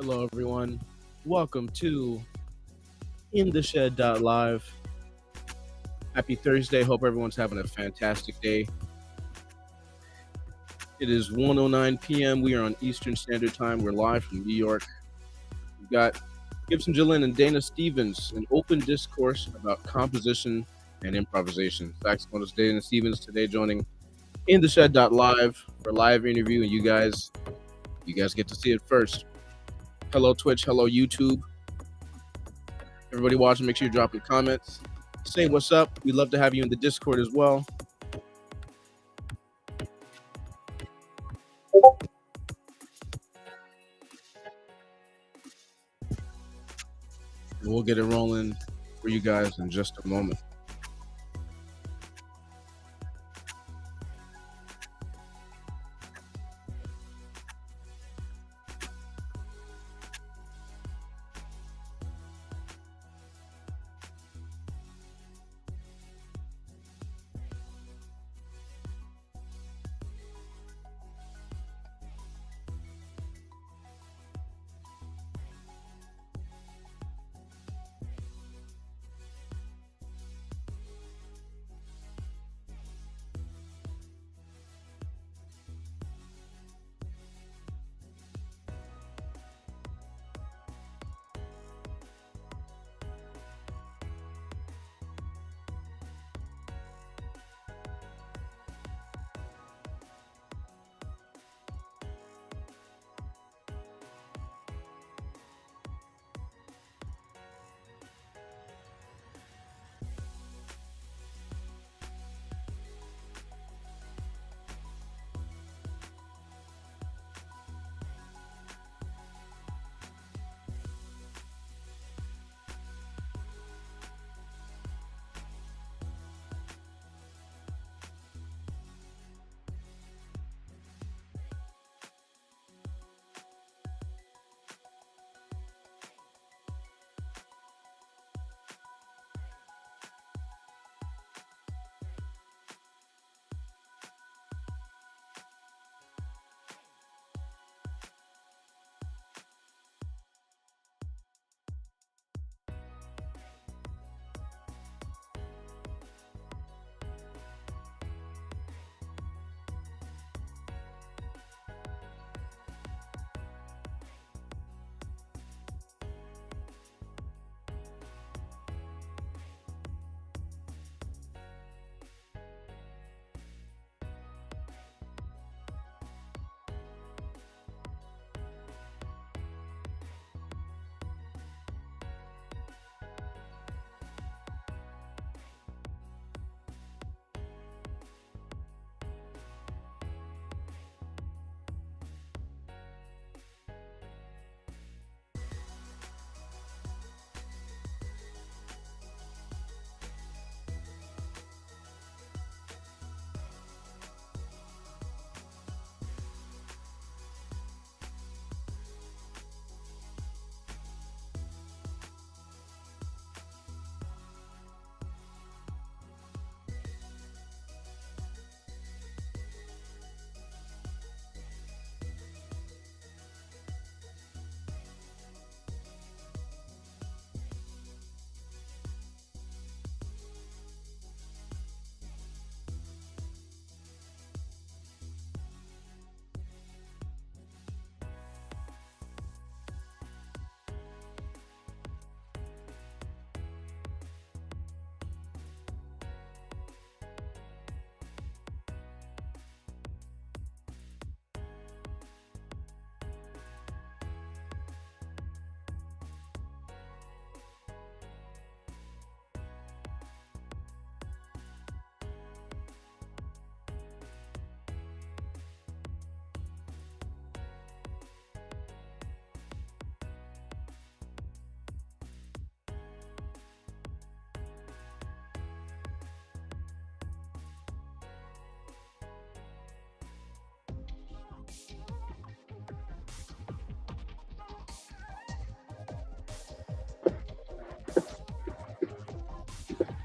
Hello, everyone. Welcome to In the Shed Live. Happy Thursday. Hope everyone's having a fantastic day. It is 1:09 p.m. We are on Eastern Standard Time. We're live from New York. We've got Giveton Gelin and Dayna Stevens, an open discourse about composition and improvisation. Saxophonist Dayna Stevens today joining In the Shed Live for a live interview, and you guys get to see it first. Hello, Twitch. Hello, YouTube. Everybody watching, make sure you're dropping comments. Say what's up. We'd love to have you in the Discord as well. And we'll get it rolling for you guys in just a moment.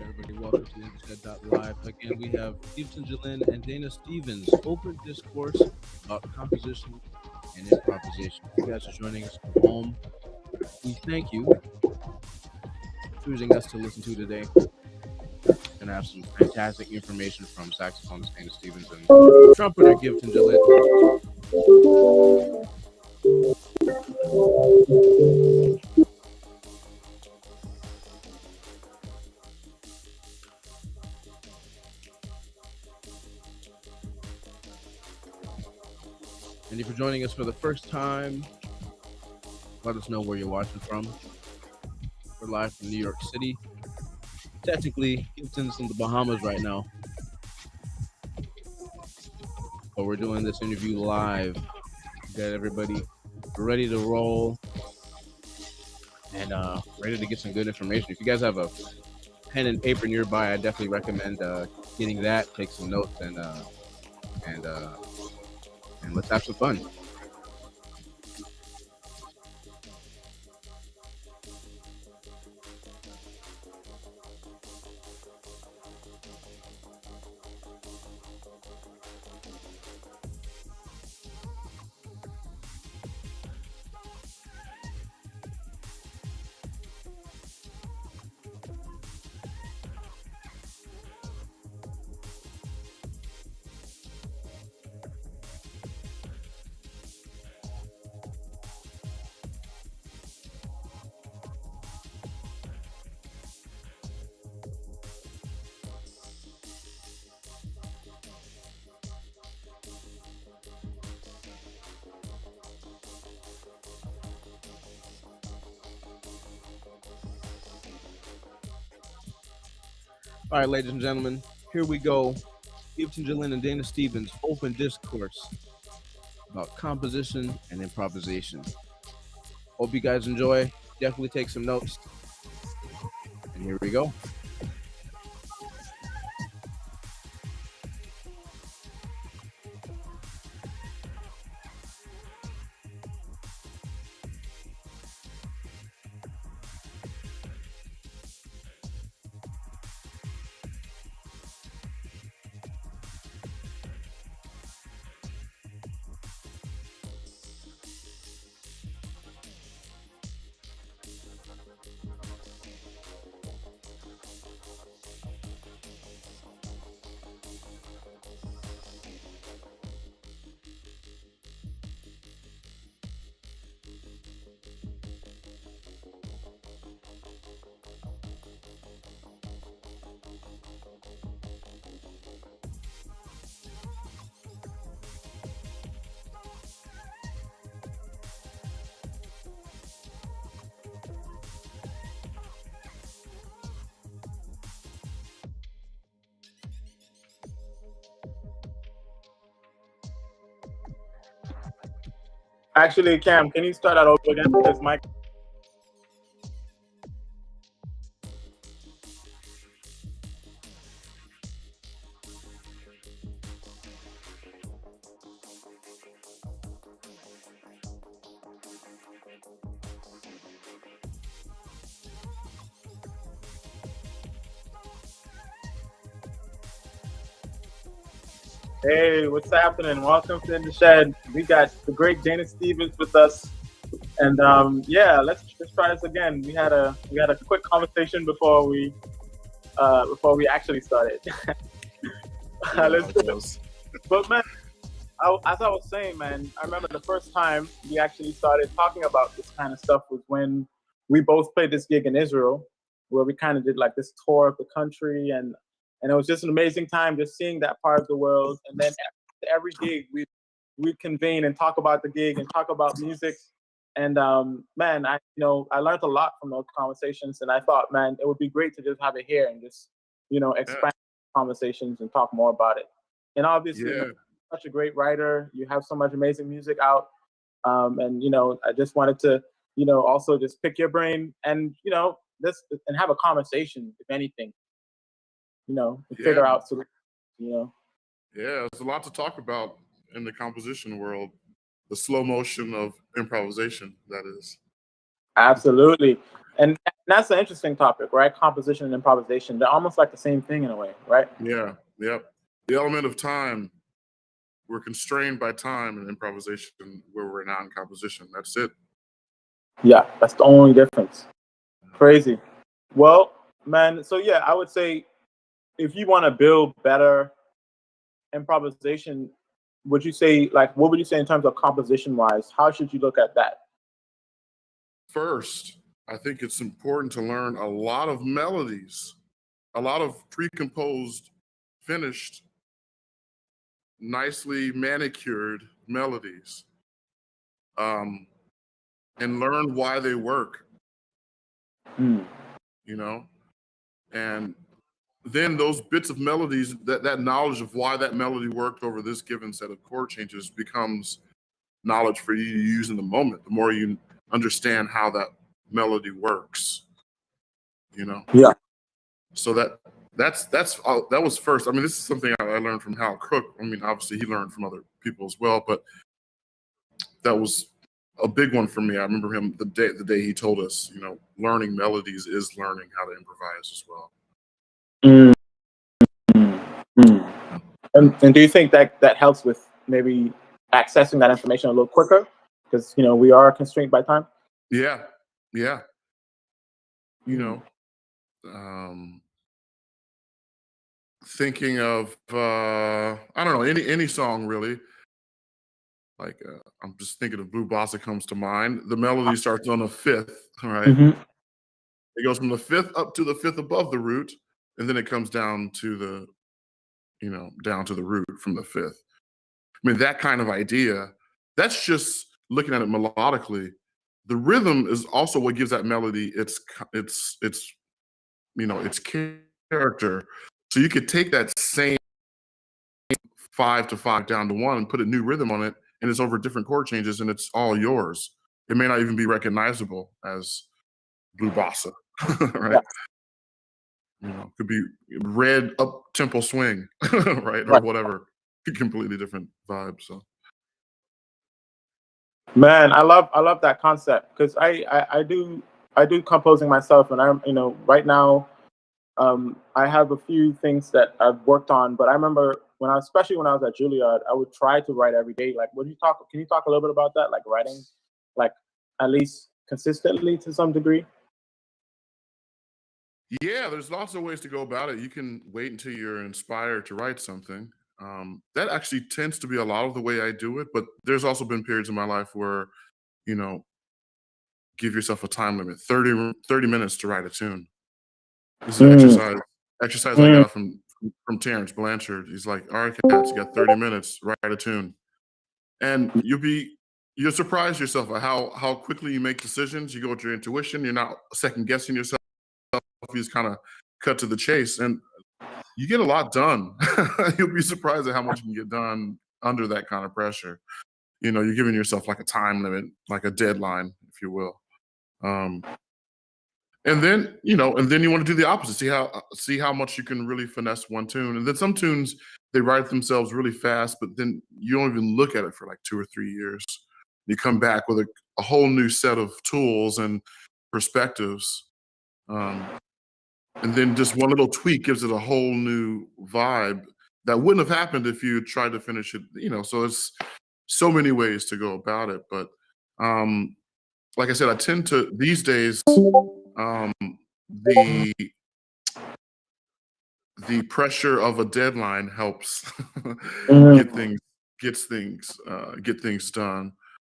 Everybody, welcome to Live. Again, we have Giveton Gelin and Dayna Stevens, open discourse about composition and improvisation. If you guys are joining us from home, we thank you for choosing us to listen to today. Gonna have some fantastic information from saxophonist Dana Stevens and trumpeter Giveton Gelin. And if you're joining us for the first time, let us know where you're watching from. We're live from New York City. Technically, Houston's in the Bahamas right now, but we're doing this interview live. We got everybody ready to roll and ready to get some good information. If you guys have a pen and paper nearby, I definitely recommend getting that. Take some notes and let's have some fun. All right, ladies and gentlemen, here we go. Giveton Gelin and Dayna Stevens, open discourse about composition and improvisation. Hope you guys enjoy. Definitely take some notes. And here we go. Actually, Cam, can you start that over again? Because Mike. Hey, what's happening? Welcome to In the Shed. We got the great Dana Stevens with us, and yeah, let's try this again. We had a quick conversation before we actually started. Let's do it. But man, as I was saying, man, I remember the first time we actually started talking about this kind of stuff was when we both played this gig in Israel, where we kind of did like this tour of the country, and it was just an amazing time just seeing that part of the world. And then every gig we convene and talk about the gig and talk about music. And man, I learned a lot from those conversations, and I thought, man, it would be great to just have it here and just expand conversations and talk more about it. And obviously, man, such a great writer. You have so much amazing music out. And I just wanted to, also just pick your brain and, this and have a conversation, if anything, figure out solutions, Yeah, there's a lot to talk about in the composition world. The slow motion of improvisation, that is. Absolutely. And that's an interesting topic, right? Composition and improvisation. They're almost like the same thing in a way, right? Yeah, yep. The element of time we're constrained by time in improvisation where we're not in composition. That's it. Yeah, that's the only difference. Crazy. Well, man, so yeah, I would say if you want to build better improvisation, would you say, like, what would you say in terms of composition wise? How should you look at that? First, I think it's important to learn a lot of melodies, a lot of pre-composed, finished, nicely manicured melodies, and learn why they work, Mm. you know? And then those bits of melodies, that knowledge of why that melody worked over this given set of chord changes becomes knowledge for you to use in the moment. The more you understand how that melody works, you know? Yeah. So that was first. I mean, this is something I learned from Hal Crook. I mean, obviously he learned from other people as well, but that was a big one for me. I remember him the day he told us, you know, learning melodies is learning how to improvise as well. Mm. Mm. And do you think that that helps with maybe accessing that information a little quicker? Because we are constrained by time. Yeah, yeah. You Mm. know, thinking of I don't know, any song really. Like I'm just thinking of Blue Bossa comes to mind. The melody starts on a fifth, right? Mm-hmm. It goes from the fifth up to the fifth above the root, and then it comes down to the, down to the root from the fifth. I mean, that kind of idea, that's just looking at it melodically. The rhythm is also what gives that melody its character. So you could take that same 5 to 5 down to 1 and put a new rhythm on it, and it's over different chord changes, and it's all yours. It may not even be recognizable as Blue Bossa, right? Yes. Could be red up tempo swing, right, or Right. whatever. Completely different vibe. So Man, I love that concept because I do composing myself, and I'm right now I have a few things that I've worked on, but I remember especially when I was at Juilliard, I would try to write every day. Like, can you talk a little bit about that? Like writing, like at least consistently to some degree. yeah, there's lots of ways to go about it. You can wait until you're inspired to write something. That actually tends to be a lot of the way I do it, but there's also been periods in my life where, you know, give yourself a time limit, 30 minutes to write a tune. This is an Mm, exercise I mm, got from Terrence Blanchard. He's like, all right, cats, you got 30 minutes, write a tune. And you'll surprise yourself at how quickly you make decisions. You go with your intuition. You're not second guessing yourself. You just kind of cut to the chase, and you get a lot done. You'll be surprised at how much you can get done under that kind of pressure. You're giving yourself like a time limit, like a deadline, if you will. Um, and then you want to do the opposite. See how much you can really finesse one tune. And then some tunes, they write themselves really fast, but then you don't even look at it for like 2 or 3 years. You come back with a whole new set of tools and perspectives. And then just one little tweak gives it a whole new vibe that wouldn't have happened if you tried to finish it. So it's so many ways to go about it. But like I said, I tend to these days, the the pressure of a deadline helps get mm. things get things done.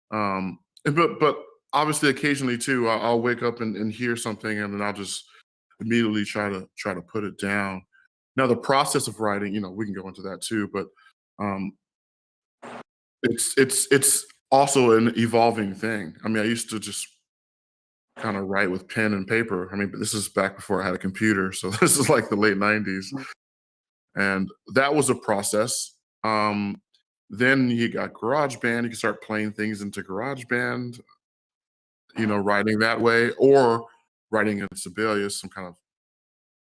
But obviously, occasionally too, I'll wake up and hear something, and then I'll just immediately try to put it down. Now, the process of writing, we can go into that too, but um, it's also an evolving thing. I mean, I used to just kind of write with pen and paper. I mean, but this is back before I had a computer, so this is like the late '90s. And that was a process. Then you got GarageBand. You can start playing things into GarageBand, writing that way, or writing in Sibelius, some kind of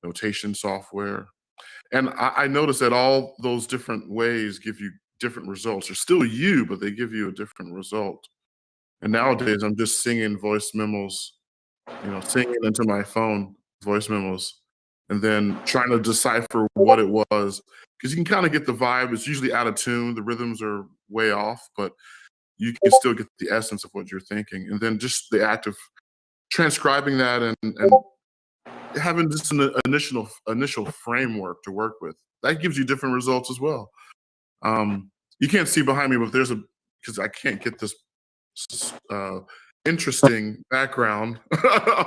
notation software. And I noticed that all those different ways give you different results. They're still you, but they give you a different result. And nowadays, I'm just singing voice memos, singing into my phone voice memos. and then trying to decipher what it was, because you can kind of get the vibe. It's usually out of tune. The rhythms are way off, but you can still get the essence of what you're thinking. And then just the act of transcribing that and having just an initial framework to work with, that gives you different results as well. You can't see behind me, but there's because I can't get this interesting background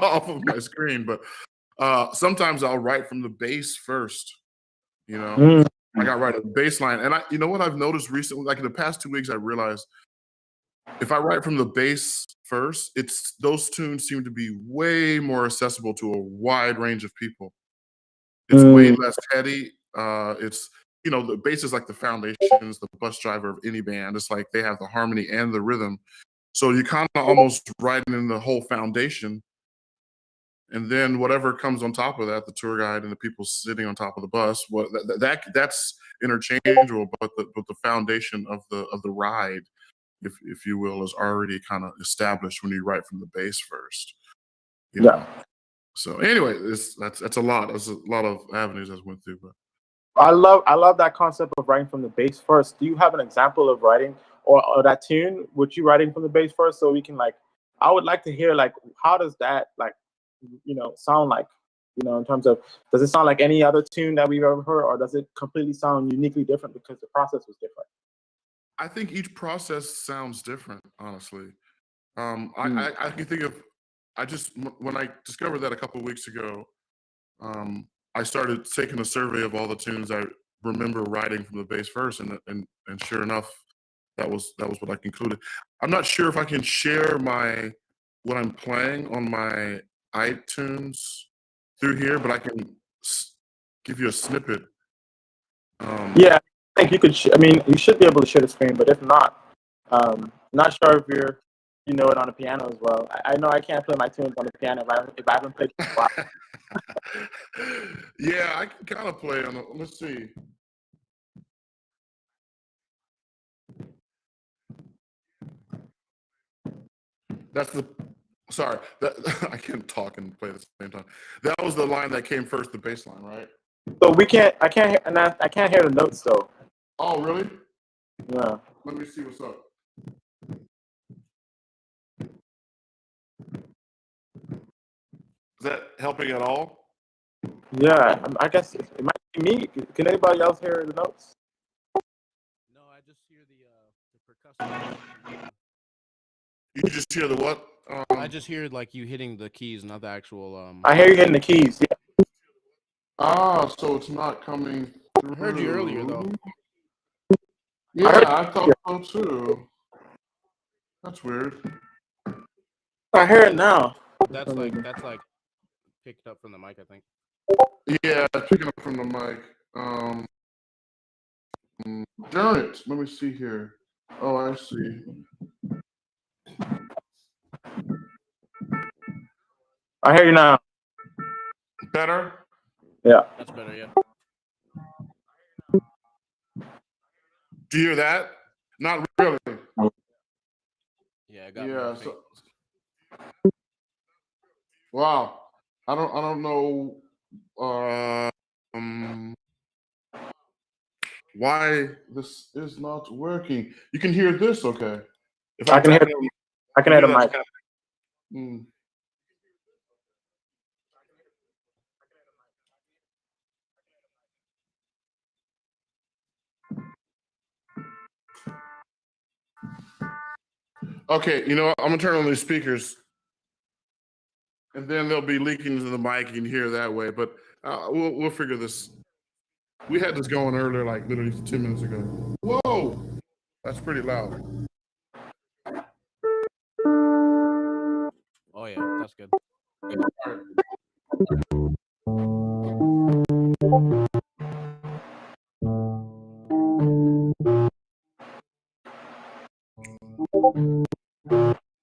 off of my screen, but sometimes I'll write from the bass first, you know. I got write a bass line. And you know what I've noticed recently, like in the past 2 weeks, I realized if I write from the bass first, those tunes seem to be way more accessible to a wide range of people. It's way less heady. It's, you know, the bass is like the foundations, the bus driver of any band. It's like they have the harmony and the rhythm. So you kind of almost writing in the whole foundation. And then whatever comes on top of that, the tour guide and the people sitting on top of the bus, that's interchangeable, but the foundation of the ride, if you will, is already kind of established when you write from the bass first. You know? So anyway, that's a lot. There's a lot of avenues I went through. But I love that concept of writing from the bass first. Do you have an example of writing or that tune? Would you writing from the bass first, so we can I would like to hear how does that sound like, in terms of, does it sound like any other tune that we've ever heard, or does it completely sound uniquely different because the process was different? I think each process sounds different, honestly. I can think of, when I discovered that a couple of weeks ago, I started taking a survey of all the tunes I remember writing from the bass first, and sure enough, that was what I concluded. I'm not sure if I can share what I'm playing on my iTunes through here, but I can give you a snippet. Yeah, I think you could. You should be able to share the screen, but if not, not sure if you know it on the piano as well. I know I can't play my tunes on the piano if I haven't played it for a while. Yeah, I can kind of play on. Let's see. Sorry, I can't talk and play at the same time. That was the line that came first, the bass line, right? So I can't hear the notes though. Oh, really? Yeah. Let me see what's up. Is that helping at all? Yeah, I guess it might be me. Can anybody else hear the notes? No, I just hear the percussion. You just hear the what? I just hear you hitting the keys, not the actual. I hear you hitting the keys. Yeah. Ah, so it's not coming through. I heard you earlier though. Yeah, I thought so too. That's weird. I hear it now. That's picked up from the mic, I think. Yeah, picking up from the mic. Darn it. Let me see here. Oh, I see. I hear you now. Better? Yeah. That's better, yeah. Do you hear that? Not really. Yeah, I got Yeah. So, wow. I don't know why this is not working. You can hear this, okay? If I can hear the mic. Okay, you know what? I'm gonna turn on these speakers, and then they'll be leaking into the mic. You can hear that way, but we'll figure this. We had this going earlier, like literally 10 minutes ago. Whoa, that's pretty loud. Oh yeah, that's good.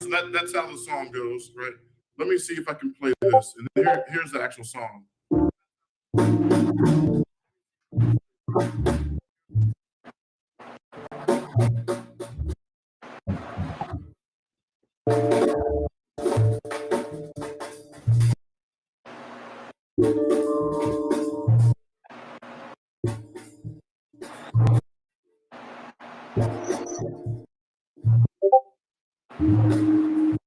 So that's how the song goes, right? Let me see if I can play this. And then here's the actual song. Song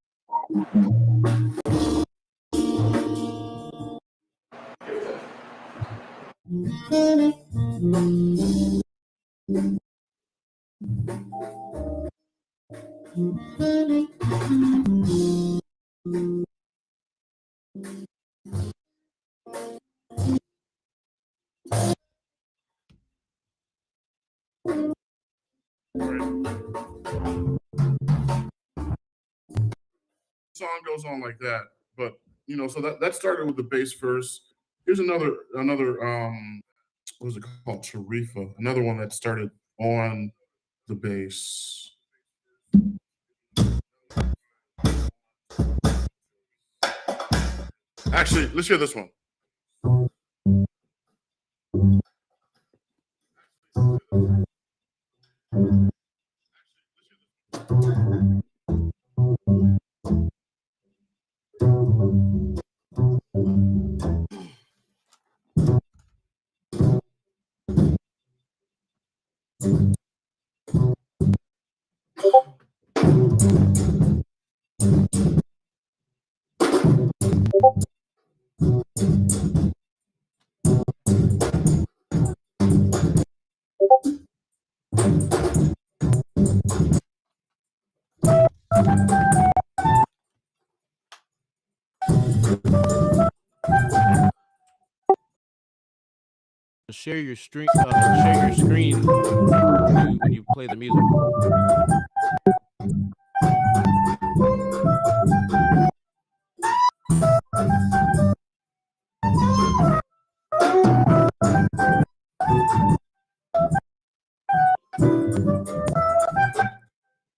goes on like that, but so that started with the bass first. Here's another what is it called? Tarifa, another one that started on the bass. Actually, let's hear this one. Share your screen when you play the music.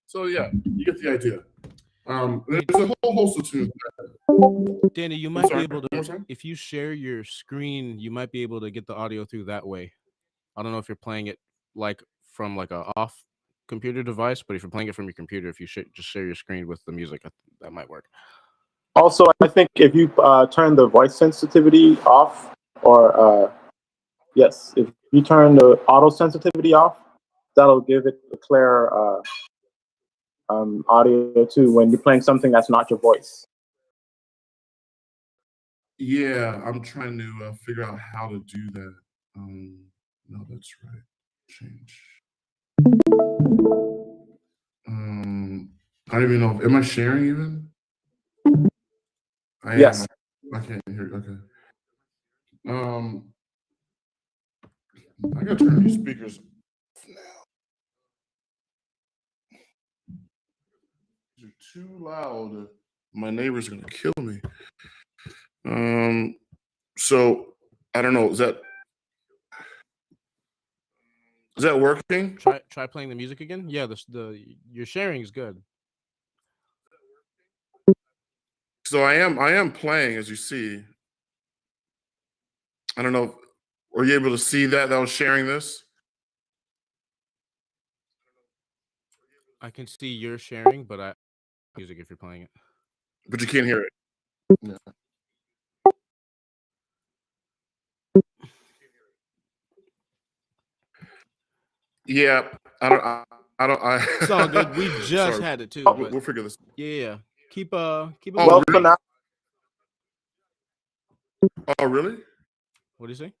So yeah, you get the idea. There's a whole host of tunes. Dayna, you might be able to, if you share your screen, you might be able to get the audio through that way. I don't know if you're playing it like from like a off computer device, but if you're playing it from your computer, if you just share your screen with the music, that might work. Also, I think if you turn the voice sensitivity off, or yes, if you turn the auto sensitivity off, that'll give it a clear audio too when you're playing something that's not your voice. Yeah, I'm trying to figure out how to do that. No, that's right. Change. I don't even know. Am I sharing even? I am. Yes. I can't hear. Okay. I gotta turn these speakers off now. These are too loud. My neighbor's gonna kill me. So I don't know. Is that working? Try playing the music again. Yeah, your sharing is good. So I am playing, as you see. I don't know. Were you able to see that I was sharing this? I can see you're sharing, but I music if you're playing it. But you can't hear it. Yeah. Yeah, It's all good. We just had it too. But we'll figure this. Yeah. Keep Oh, well, really? for now, Oh, really? What do you say?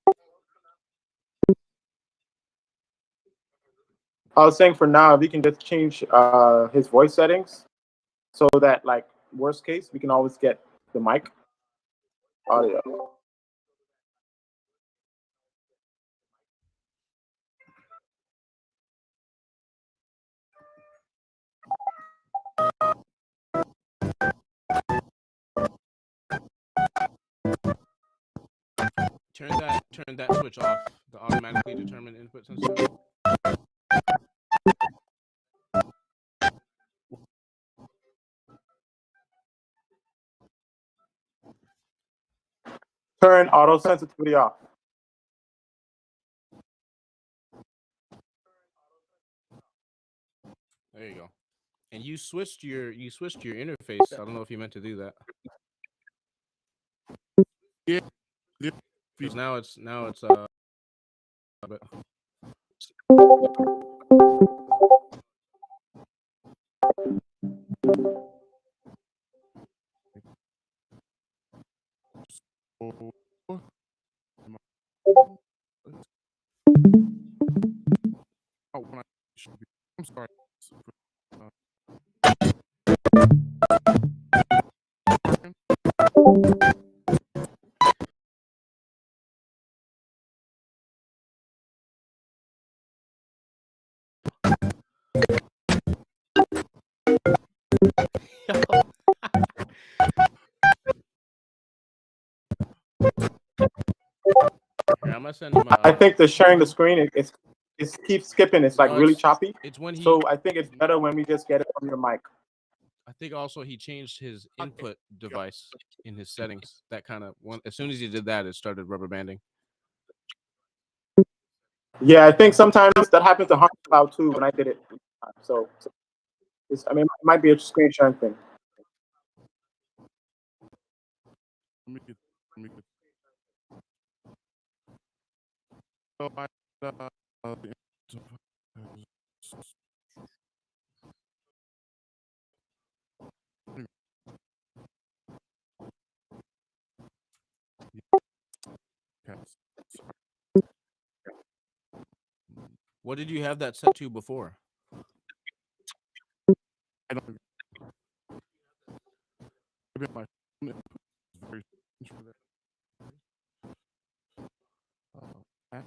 I was saying for now, if you can just change his voice settings so that, like, worst case, we can always get the mic audio. Turn that switch off. The automatically determined input sensitivity. Turn auto sensitivity off. There you go. And you switched your interface. I don't know if you meant to do that. Yeah. Because now it's but I'm sorry. Here, I'm gonna send him. I think the sharing the screen it keeps skipping. It's like No, really choppy. It's when he. So I think it's better when we just get it from your mic. I think also he changed his input device in his settings. That kind of one. As soon as he did that, it started rubber banding. Yeah, I think sometimes that happens to Harmony Cloud too when I did it. So I mean, it might be a screen sharing thing. Let me get. So What did you have that set to before? I don't. Maybe my phone input is very strange for that. Back.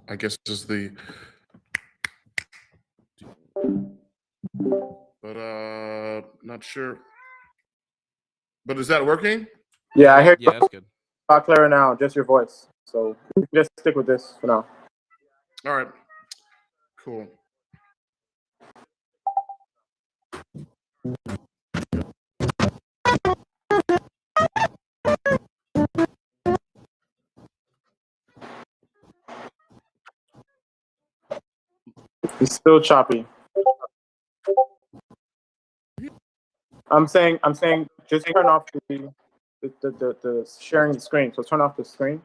I guess this is the. But not sure. But is that working? Yeah, I hear Yeah, that's good. a lot clearer now. Just your voice. So just stick with this for now. All right. Cool. It's still choppy. I'm saying, just turn off the sharing the screen. So turn off the screen.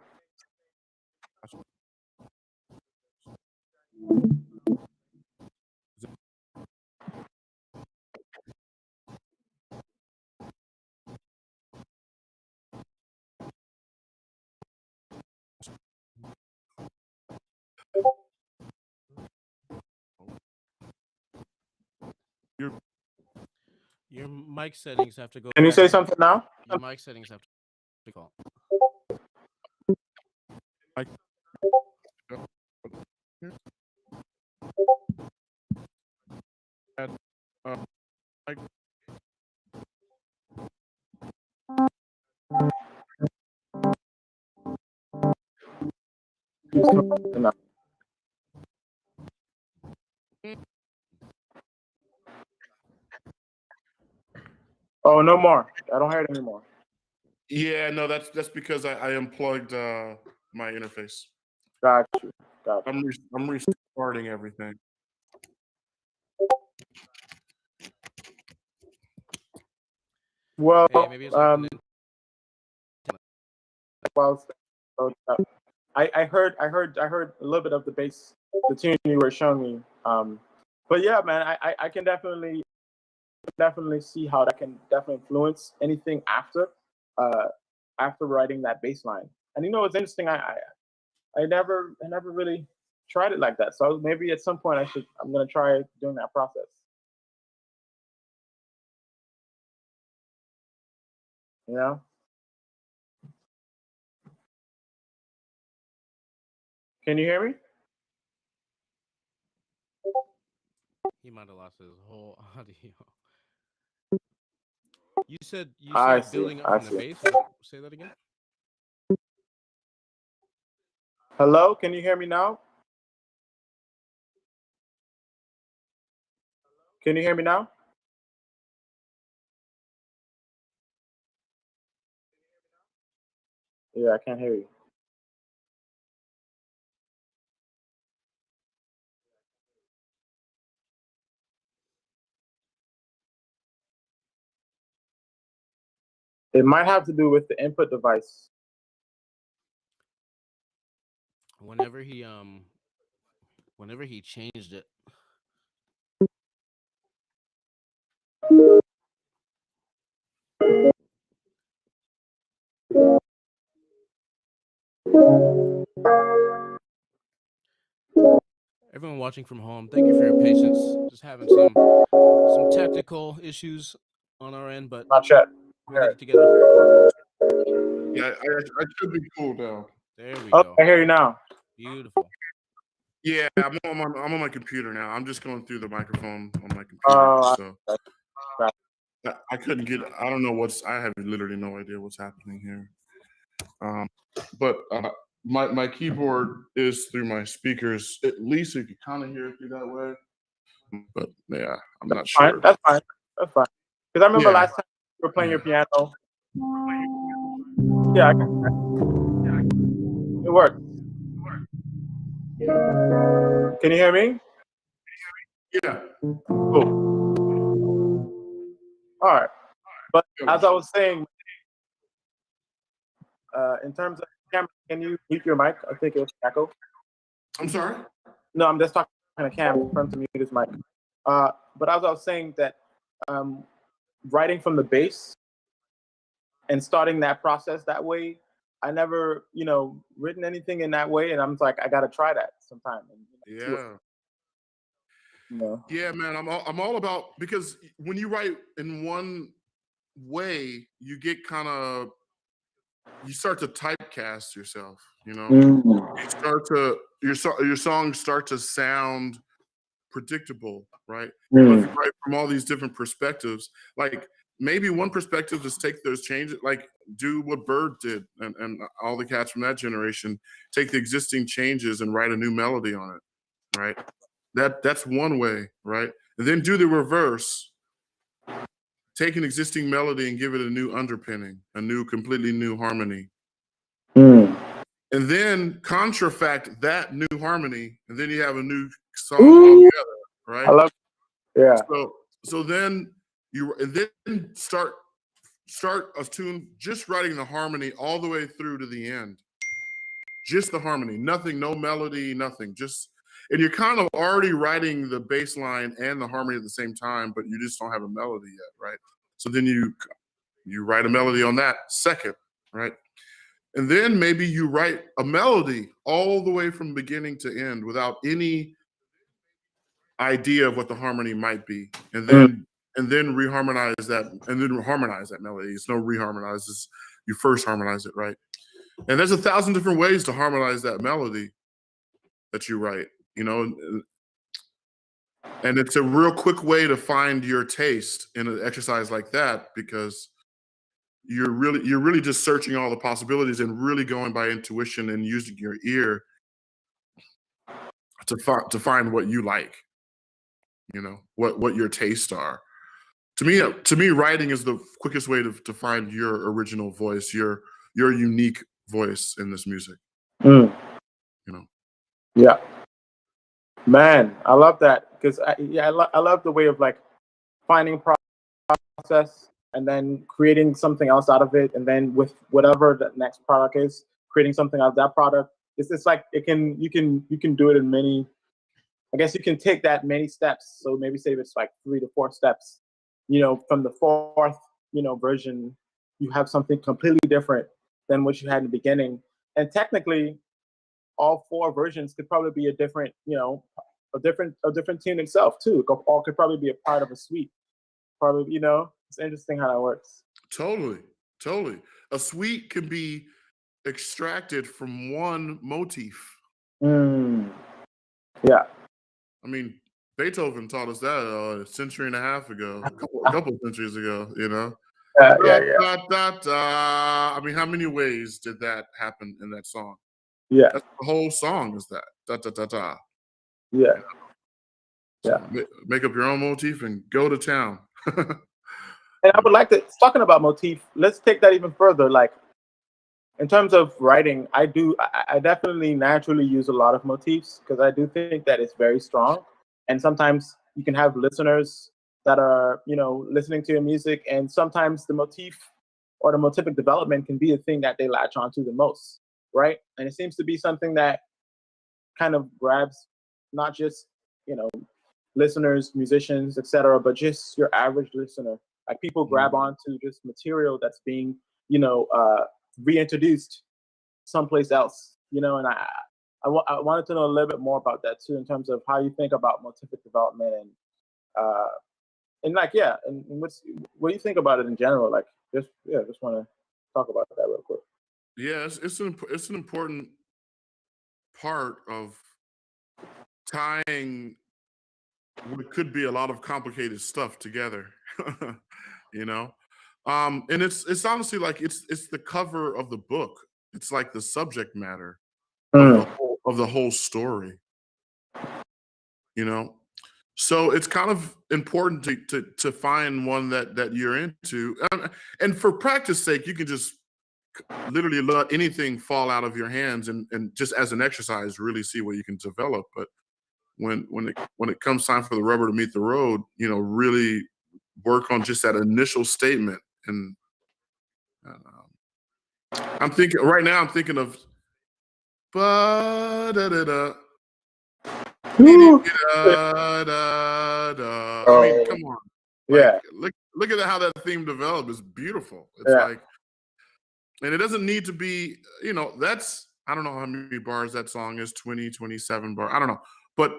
Your mic settings have to go. Can you back say to- something now? Your mic settings have to call. Oh, no more. I don't hear it anymore. Yeah, no, that's because I unplugged my interface. Got you. Got you. I'm restarting everything. Well, Hey, maybe it's like well, I heard a little bit of the bass, the tune you were showing me. But yeah, man, I can definitely see how that can definitely influence anything after writing that bass line. And you know, it's interesting. I never really tried it like that. So maybe at some point I'm gonna try doing that process. You know? Can you hear me? he might have lost his whole audio. You said I see. building up I from the see. bass. Say that again. Hello, can you hear me now? Can you hear me now? Yeah, I can't hear you. It might have to do with the input device. whenever he whenever he changed it. Everyone watching from home, thank you for your patience. Just having some technical issues on our end, but Not yet. we'll get it together. Yeah, I should be cool now. There we Oh, go. I hear you now. Beautiful. Yeah, I'm on my computer now. I'm just going through the microphone on my computer. Oh, So I couldn't get. I don't know what's. I have literally no idea what's happening here. But my keyboard is through my speakers. At least you can kind of hear it through that way. But yeah, I'm not fine. sure. That's fine. That's fine. Because I remember Yeah. last time you were playing your Yeah. piano. Yeah, it worked. Can you hear me? Yeah. Cool. All right. But as I was saying, in terms of camera, can you mute your mic? I think it was echo. I'm sorry. No, I'm just talking to Cam from to mute his mic. But as I was saying that writing from the bass and starting that process that way, I never, written anything in that way, and I'm like, I gotta try that sometime. And, Yeah. No. Yeah, man. I'm all about, because when you write in one way, you get kind of, you start to typecast yourself. You know, you start to your songs start to sound predictable, right? But if you write from all these different perspectives, like maybe one perspective is take those changes, like do what Bird did and all the cats from that generation, take the existing changes and write a new melody on it, right? That's one way, right? And then do the reverse, take an existing melody and give it a new underpinning, a new, completely new harmony. And then contrafact that new harmony, and then you have a new song altogether, right? I love. Yeah. So then start a tune just writing the harmony all the way through to the end. Just the harmony, nothing, no melody, nothing. And you're kind of already writing the bass line and the harmony at the same time, but you just don't have a melody yet, right? So then you write a melody on that second, right? And then maybe you write a melody all the way from beginning to end without any idea of what the harmony might be. And then reharmonize that, and then harmonize that melody. It's no reharmonize, it's you first harmonize it, right? And there's 1,000 different ways to harmonize that melody that you write, and it's a real quick way to find your taste in an exercise like that, because you're really just searching all the possibilities and really going by intuition and using your ear to find what you like, what your tastes are. To me, writing is the quickest way to find your original voice, your unique voice in this music. Yeah. Man, I love that, because I love the way of like finding process and then creating something else out of it, and then with whatever the next product is, creating something out of that product. It's like you can do it in many. I guess you can take that many steps. So maybe say it's like 3 to 4 steps. From the fourth version, you have something completely different than what you had in the beginning, and technically all 4 versions could probably be a different, a different tune itself too. All could probably be a part of a suite. Probably, it's interesting how that works. Totally. A suite can be extracted from one motif. Yeah. I mean, Beethoven taught us that a century and a half ago, a couple of centuries ago. Yeah. I mean, how many ways did that happen in that song? Yeah. That's the whole song is that. Da da da da. Yeah. So make up your own motif and go to town. And I would like to, talking about motif, let's take that even further. Like, in terms of writing, I definitely naturally use a lot of motifs, because I do think that it's very strong. And sometimes you can have listeners that are, listening to your music, and sometimes the motif or the motivic development can be the thing that they latch onto the most, right? And it seems to be something that kind of grabs not just, listeners, musicians, etc., but just your average listener. Like people grab onto just material that's being, reintroduced someplace else, and I wanted to know a little bit more about that too, in terms of how you think about motivic development and like, and what do you think about it in general? Like, just want to talk about that real quick. Yeah, it's an important part of tying what could be a lot of complicated stuff together. you know, and it's honestly like it's the cover of the book. It's like the subject matter of the whole story. You know, so it's kind of important to find one that you're into, and for practice sake, you can just literally let anything fall out of your hands and just as an exercise really see what you can develop. But when it comes time for the rubber to meet the road, really work on just that initial statement. And I'm thinking of ba da da da. I mean, come on. Like, look at how that theme developed. It's beautiful. It's like, and it doesn't need to be, that's, I don't know how many bars that song is, 20, 27 bars. I don't know. But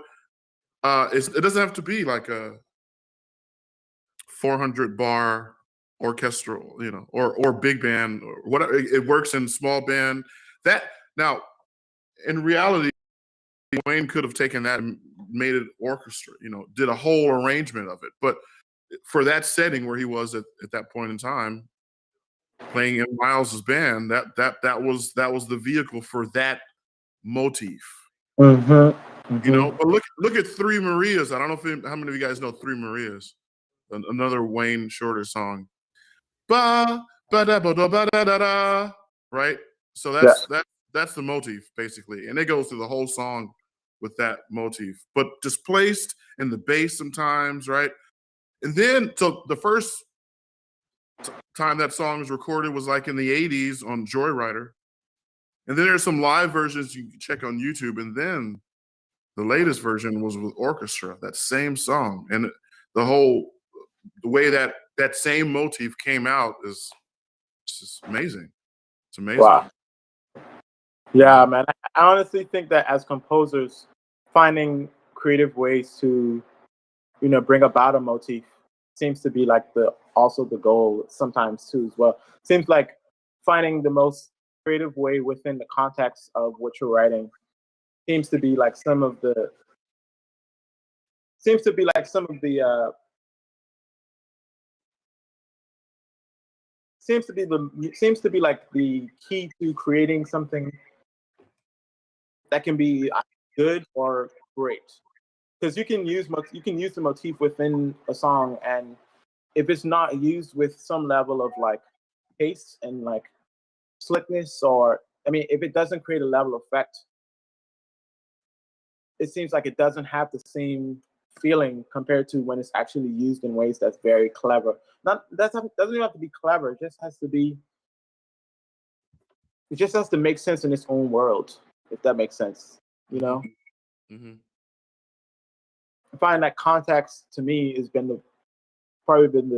it doesn't have to be like a 400 bar orchestral, or big band or whatever. It works in small band. That now, in reality, Wayne could have taken that and made it orchestra, did a whole arrangement of it. But for that setting where he was at that point in time, playing in Miles's band, that was the vehicle for that motif. But look at Three Marias. I don't know how many of you guys know Three Marias, another Wayne Shorter song. Ba ba da ba da ba da da da. Right. So that's the motif basically, and it goes through the whole song with that motif, but displaced in the bass sometimes, right? And then so the first time that song was recorded was like in the 80s on Joyrider. And then there's some live versions you can check on YouTube. And then the latest version was with orchestra, that same song. And the way that same motif came out is just amazing. It's amazing. Wow. Yeah, man. I honestly think that as composers, finding creative ways to, bring about a motif seems to be like also the goal sometimes too as well. Seems like finding the most creative way within the context of what you're writing seems to be like some of the key to creating something that can be good or great. Because you can use the motif within a song, and if it's not used with some level of like taste and like slickness, if it doesn't create a level of effect, it seems like it doesn't have the same feeling compared to when it's actually used in ways that's very clever. Doesn't even have to be clever. It just has to make sense in its own world, if that makes sense. Mm-hmm. I find that context to me has probably been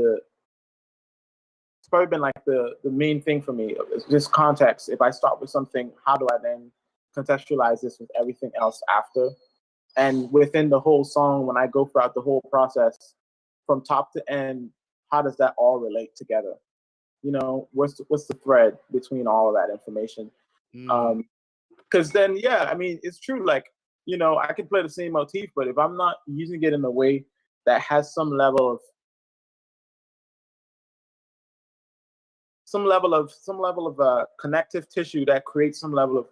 like the main thing for me. It's just context. If I start with something, how do I then contextualize this with everything else after? And within the whole song, when I go throughout the whole process from top to end, how does that all relate together? What's the thread between all of that information? Because then, it's true. Like, I can play the same motif, but if I'm not using it in a way that has some level of connective tissue that creates some level of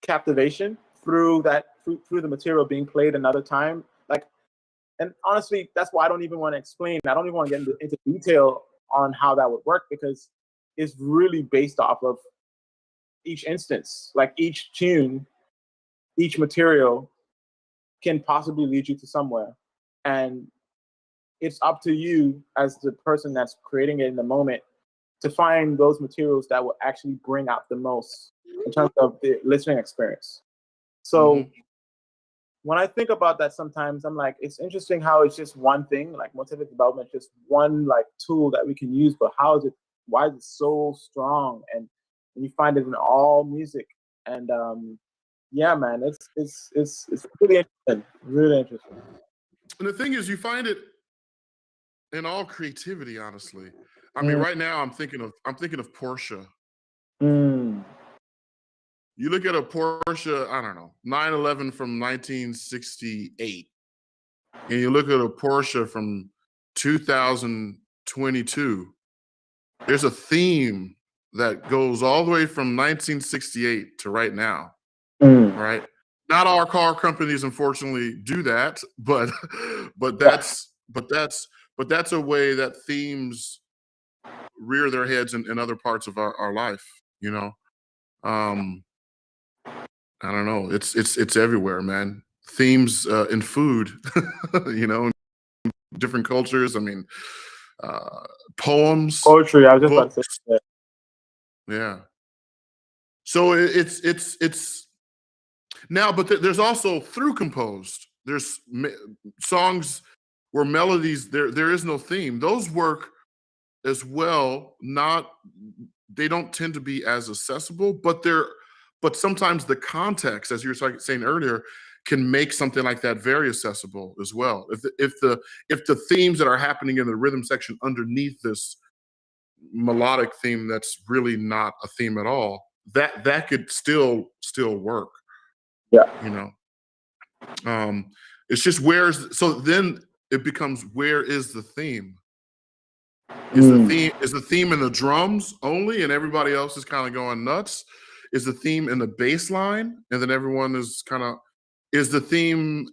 captivation through the material being played another time. Like, and honestly, that's why I don't even want to explain. I don't even want to get into detail on how that would work, because it's really based off of each instance. Like each tune, each material can possibly lead you to somewhere. And it's up to you as the person that's creating it in the moment to find those materials that will actually bring out the most in terms of the listening experience. So when I think about that, sometimes I'm like, it's interesting how it's just one thing, like motivated development, just one like tool that we can use, but how is it? Why is it so strong? And you find it in all music, and yeah, man, it's really interesting, really interesting. And the thing is, you find it in all creativity, honestly. I mean, Mm, right now I'm thinking of Porsche. mm, You look at a Porsche, I don't know, 911 from 1968, and you look at a Porsche from 2022, there's a theme that goes all the way from 1968 to right now, mm. right? Not all car companies, unfortunately, do that, but but Yeah, that's a way that themes rear their heads in other parts of our life, you know. Um, I don't know. It's everywhere, man. Themes in food, you know, different cultures. I mean, uh, poems, poetry. I was just about to say books. that. Yeah. So it's now, but there's also through composed. There's songs where melodies there is no theme. Those work as well. Not they don't tend to be as accessible, but sometimes the context, as you were saying earlier, can make something like that very accessible as well. If the themes that are happening in the rhythm section underneath this melodic theme that's really not a theme at all, that could still work, Yeah. you know. It's just so then it becomes, where is the theme? Mm. Is the theme in the drums only and everybody else is kind of going nuts? Is the theme in the bass line and then everyone is kind of, is the theme,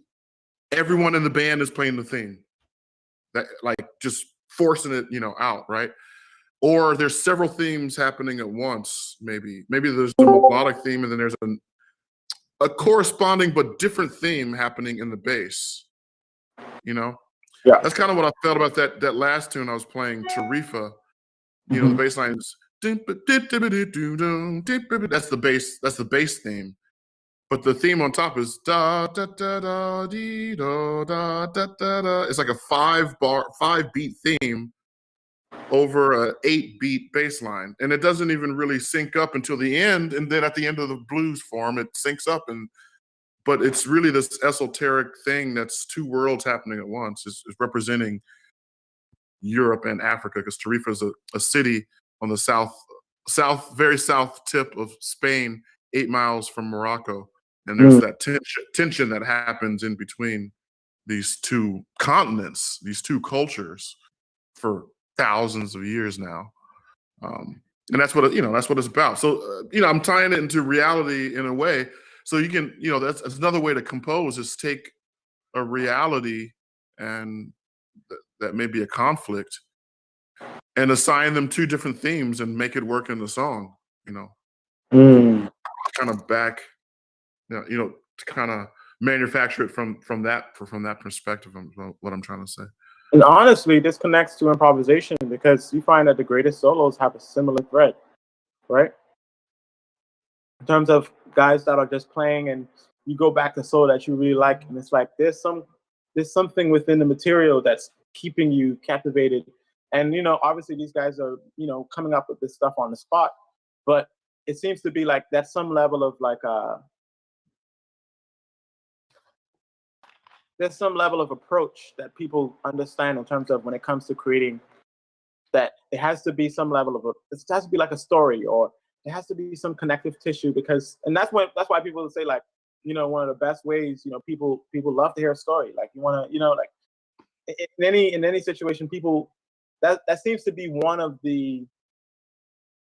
everyone in the band is playing the theme? That, like, just forcing it, out, right? Or there's several themes happening at once, maybe. Maybe there's a melodic theme and then there's a corresponding but different theme happening in the bass, you know? Yeah. That's kind of what I felt about that last tune I was playing, Tarifa. The Mhm. bass line is that's the bass theme. But the theme on top is da da da da dee da da da da da. It's like a 5-beat theme over a 8-beat bass line. And it doesn't even really sync up until the end. And then at the end of the blues form, it syncs up, but it's really this esoteric thing that's two worlds happening at once. Is representing Europe and Africa, because Tarifa is a city on the very south tip of Spain, 8 miles from Morocco. And there's Mm. that tension that happens in between these two continents, these two cultures for thousands of years now. And that's what it's about. So, I'm tying it into reality in a way. So you can, that's another way to compose, is take a reality and that may be a conflict and assign them two different themes and make it work in the song, you know, Mm. kind of back, to kind of manufacture it from that perspective. What I'm trying to say. And honestly, this connects to improvisation because you find that the greatest solos have a similar thread, right? In terms of guys that are just playing and you go back to solo that you really like, and it's like there's something within the material that's keeping you captivated. And obviously these guys are coming up with this stuff on the spot, but it seems to be like that's some level of like there's some level of approach that people understand in terms of when it comes to creating, that it has to be some level of it has to be like a story, or it has to be some connective tissue, because and that's why people say, like, one of the best ways, people love to hear a story, like you want to, like in any situation, people, that seems to be one of the,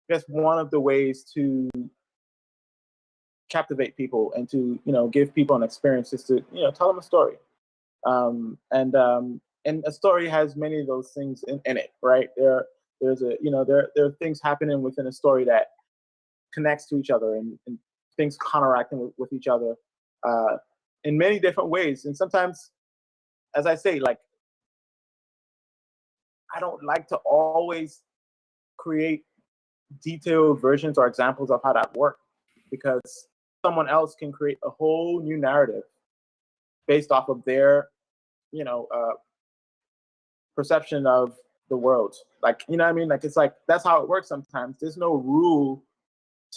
I guess, one of the ways to captivate people and to give people an experience, is to tell them a story. And a story has many of those things in it, right? There are things happening within a story that connects to each other, and things counteracting with each other in many different ways. And sometimes, as I say, like, I don't like to always create detailed versions or examples of how that works, because someone else can create a whole new narrative based off of their, perception of the world. Like, you know what I mean? Like, it's like, that's how it works sometimes. There's no rule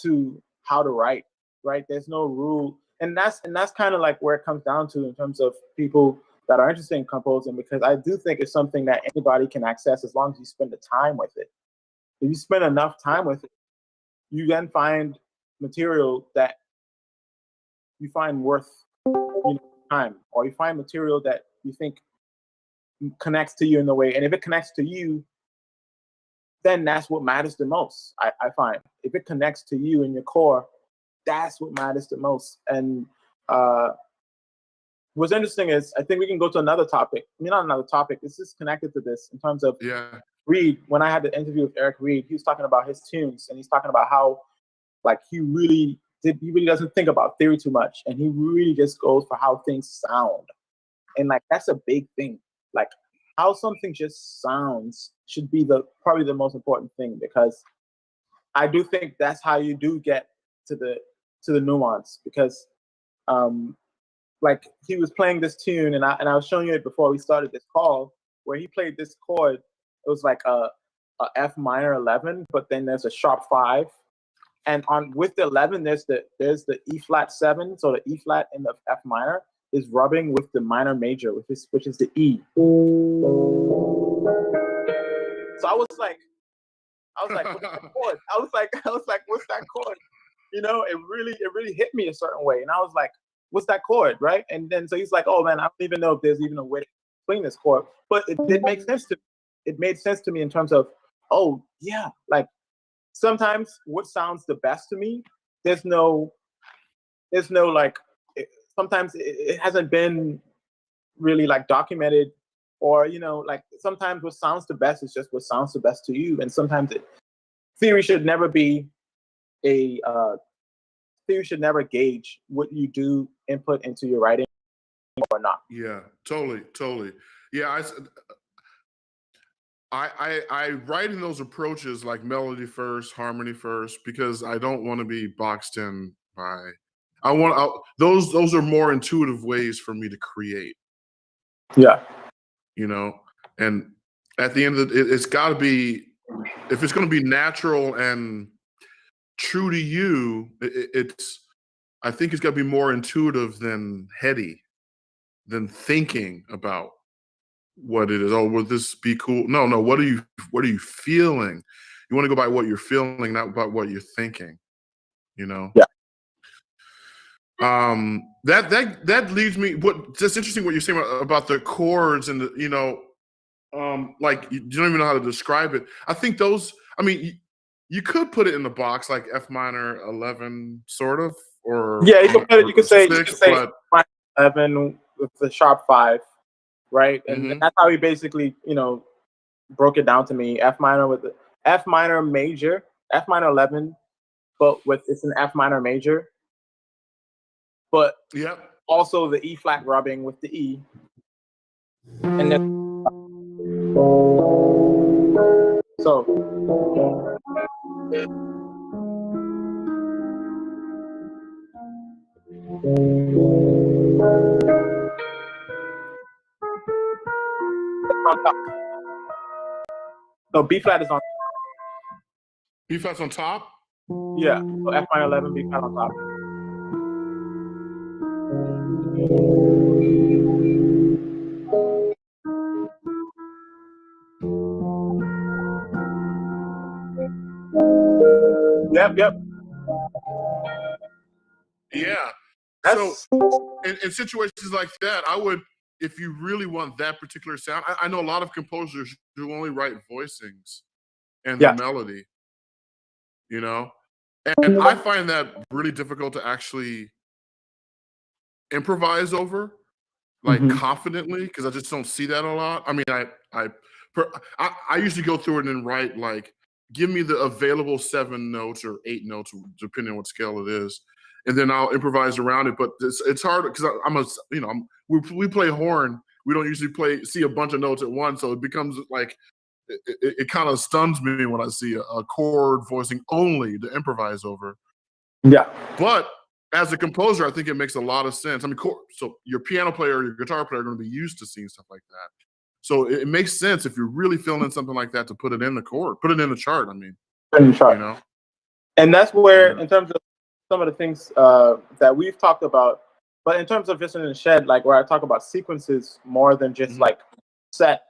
to how to write, right? There's no rule. And that's kind of like where it comes down to in terms of people that are interested in composing, because I do think it's something that anybody can access as long as you spend the time with it. If you spend enough time with it, you then find material that you find worth time, or you find material that you think connects to you in the way. And if it connects to you, then that's what matters the most. I find if it connects to you in your core, that's what matters the most. And what's interesting is, I think we can go to another topic. I mean, not another topic. This is connected to this in terms of Reed. When I had the interview with Eric Reed, he was talking about his tunes, and he's talking about how, like, he really doesn't think about theory too much, and he really just goes for how things sound. And like, that's a big thing. Like, how something just sounds should be probably the most important thing, because I do think that's how you do get to the nuance. Because like, he was playing this tune, and I was showing you it before we started this call, where he played this chord. It was like a F minor 11, but then there's a sharp 5, and with the 11 there's the E flat 7. So the E flat in the F minor is rubbing with the minor major, which is the E. So I was like, what's that chord? I was like, what's that chord? You know, it really hit me a certain way, and I was like, what's that chord, right? And then so he's like, oh man, I don't even know if there's even a way to explain this chord, but it makes sense to me. It made sense to me in terms of, oh yeah, like, sometimes what sounds the best to me, there's no like, sometimes it hasn't been really like documented, or like, sometimes what sounds the best is just what sounds the best to you. And sometimes theory should never be theory should never gauge what you do input into your writing or not. Yeah, totally. Yeah, I write in those approaches, like melody first, harmony first, because I don't want to be boxed in by. Those are more intuitive ways for me to create. Yeah. And at the end of it's got to be, if it's going to be natural and true to you, I think it's got to be more intuitive than heady, than thinking about what it is. Oh, would this be cool? No. What are you feeling? You want to go by what you're feeling, not about what you're thinking. Yeah. That leads me. That's interesting what you're saying about the chords and like, you don't even know how to describe it. I think those. I mean, you could put it in the box like F minor 11, sort of, or yeah. You could say 11 with the sharp 5, right? And that's how he basically broke it down to me. F minor with the F minor major, F minor 11, but it's an F minor major. But also the E flat rubbing with the E, and then so on top. So B flat is on. B flat's on top. Yeah. So F minor 11, B flat on top. Yep. Yeah. So in situations like that, I would, if you really want that particular sound, I know a lot of composers who only write voicings and the melody, and I find that really difficult to actually improvise over, like, confidently, because I just don't see that a lot. I mean, I usually go through it and write, like, give me the available 7 notes or 8 notes, depending on what scale it is, and then I'll improvise around it. But it's hard because we play horn. We don't usually see a bunch of notes at once, so it becomes like it kind of stuns me when I see a chord voicing only to improvise over. Yeah. But as a composer, I think it makes a lot of sense. I mean, so your piano player or your guitar player are going to be used to seeing stuff like that. So it makes sense if you're really feeling something like that to put it in the chord, put it in the chart. I mean, in the chart. you know, and that's where, Yeah. in terms of some of the things that we've talked about, but in terms of just in the shed, like where I talk about sequences more than just Mhm. like set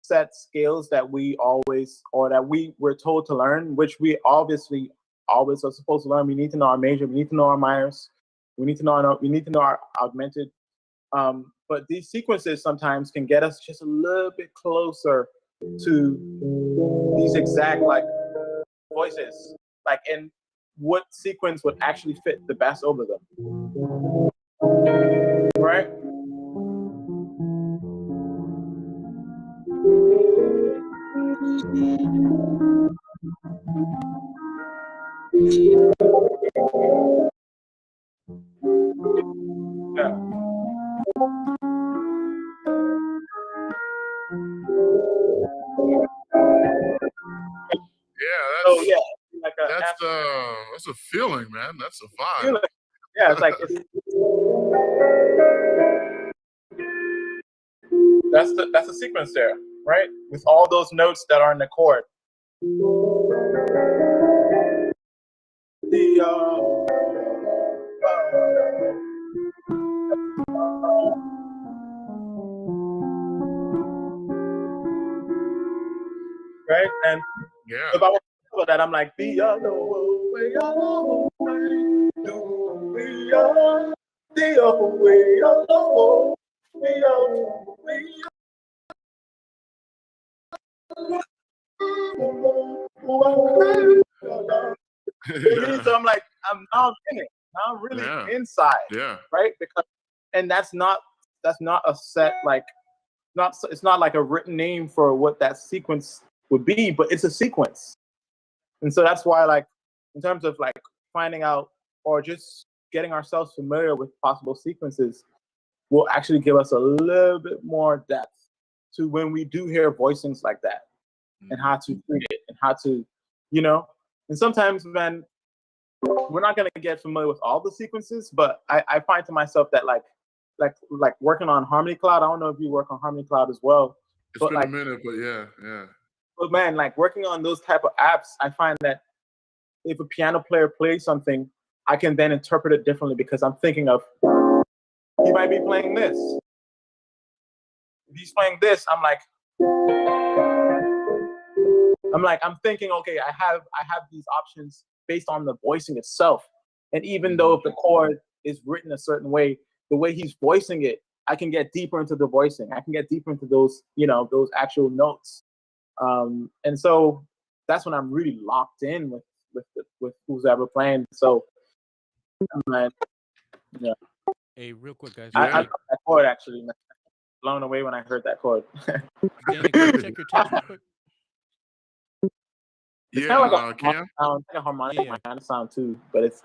set scales that we always or that we're told to learn, which we obviously always are supposed to learn. We need to know our major, we need to know our minors, we need to know our augmented. But these sequences sometimes can get us just a little bit closer to these exact like voices, like in what sequence would actually fit the best over them, right? Yeah. Yeah, So yeah, like a that's a feeling, man. That's a vibe. feeling. Yeah, it's like that's the sequence there, right? With all those notes that are in the chord. The right, and Yeah. if I want to talk about that, I'm like the other way, do we are the other way, the other way. So I'm like, now I'm in it. Now I'm really Yeah. inside, Yeah. right? Because, and that's not a set like it's not like a written name for what that sequence would be, but it's a sequence. And so that's why, like, in terms of like finding out or just getting ourselves familiar with possible sequences, will actually give us a little bit more depth to when we do hear voicings like that, and how to treat it and how to, you know. And sometimes, man, we're not gonna get familiar with all the sequences, but I find to myself that like working on Harmony Cloud. I don't know if you work on Harmony Cloud as well, It's but been a like, minute, but yeah, yeah. but man, like working on those type of apps, I find that if a piano player plays something, I can then interpret it differently because I'm thinking of he might be playing this. If he's playing this, I'm thinking, okay, I have these options based on the voicing itself. And even though if the chord is written a certain way, the way he's voicing it, I can get deeper into the voicing. I can get deeper into those, those actual notes. And so that's when I'm really locked in with who's ever playing. So I'm like, yeah. Hey, real quick, guys. I Yeah. love that chord actually. Man. Blown away when I heard that chord. Dana, can you check your text real quick? It's Yeah, kind of like Cam? a harmonic Yeah. minor sound too, but it's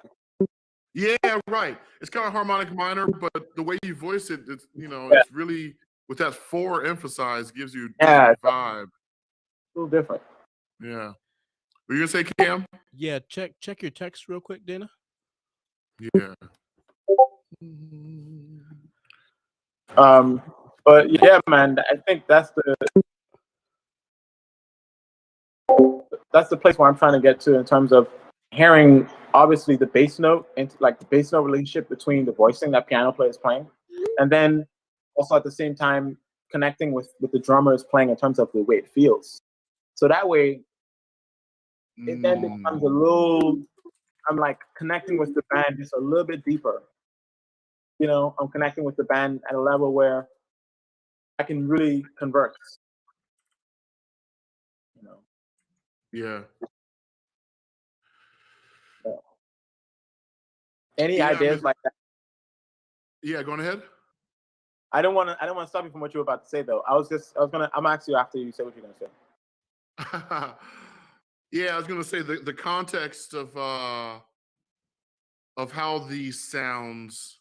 Yeah, right. It's kind of harmonic minor, but the way you voice it, it's Yeah. it's really with that 4 emphasized gives you a Yeah, different it's vibe. a little different. Yeah. Were you gonna say, Cam? Yeah, check your text real quick, Dana. Yeah. But yeah, man, I think that's the place where I'm trying to get to in terms of hearing obviously the bass note and like the bass note relationship between the voicing that piano player is playing, and then also at the same time connecting with the drummer is playing in terms of the way it feels. So that way it then becomes a little. I'm like connecting with the band just a little bit deeper. I'm connecting with the band at a level where I can really converse. Yeah. Any Yeah, I ideas mean, like that? yeah, going ahead. I don't want to stop you from what you were about to say though. I'm asking you after you say what you're gonna say. Yeah, I was gonna say the context of how these sounds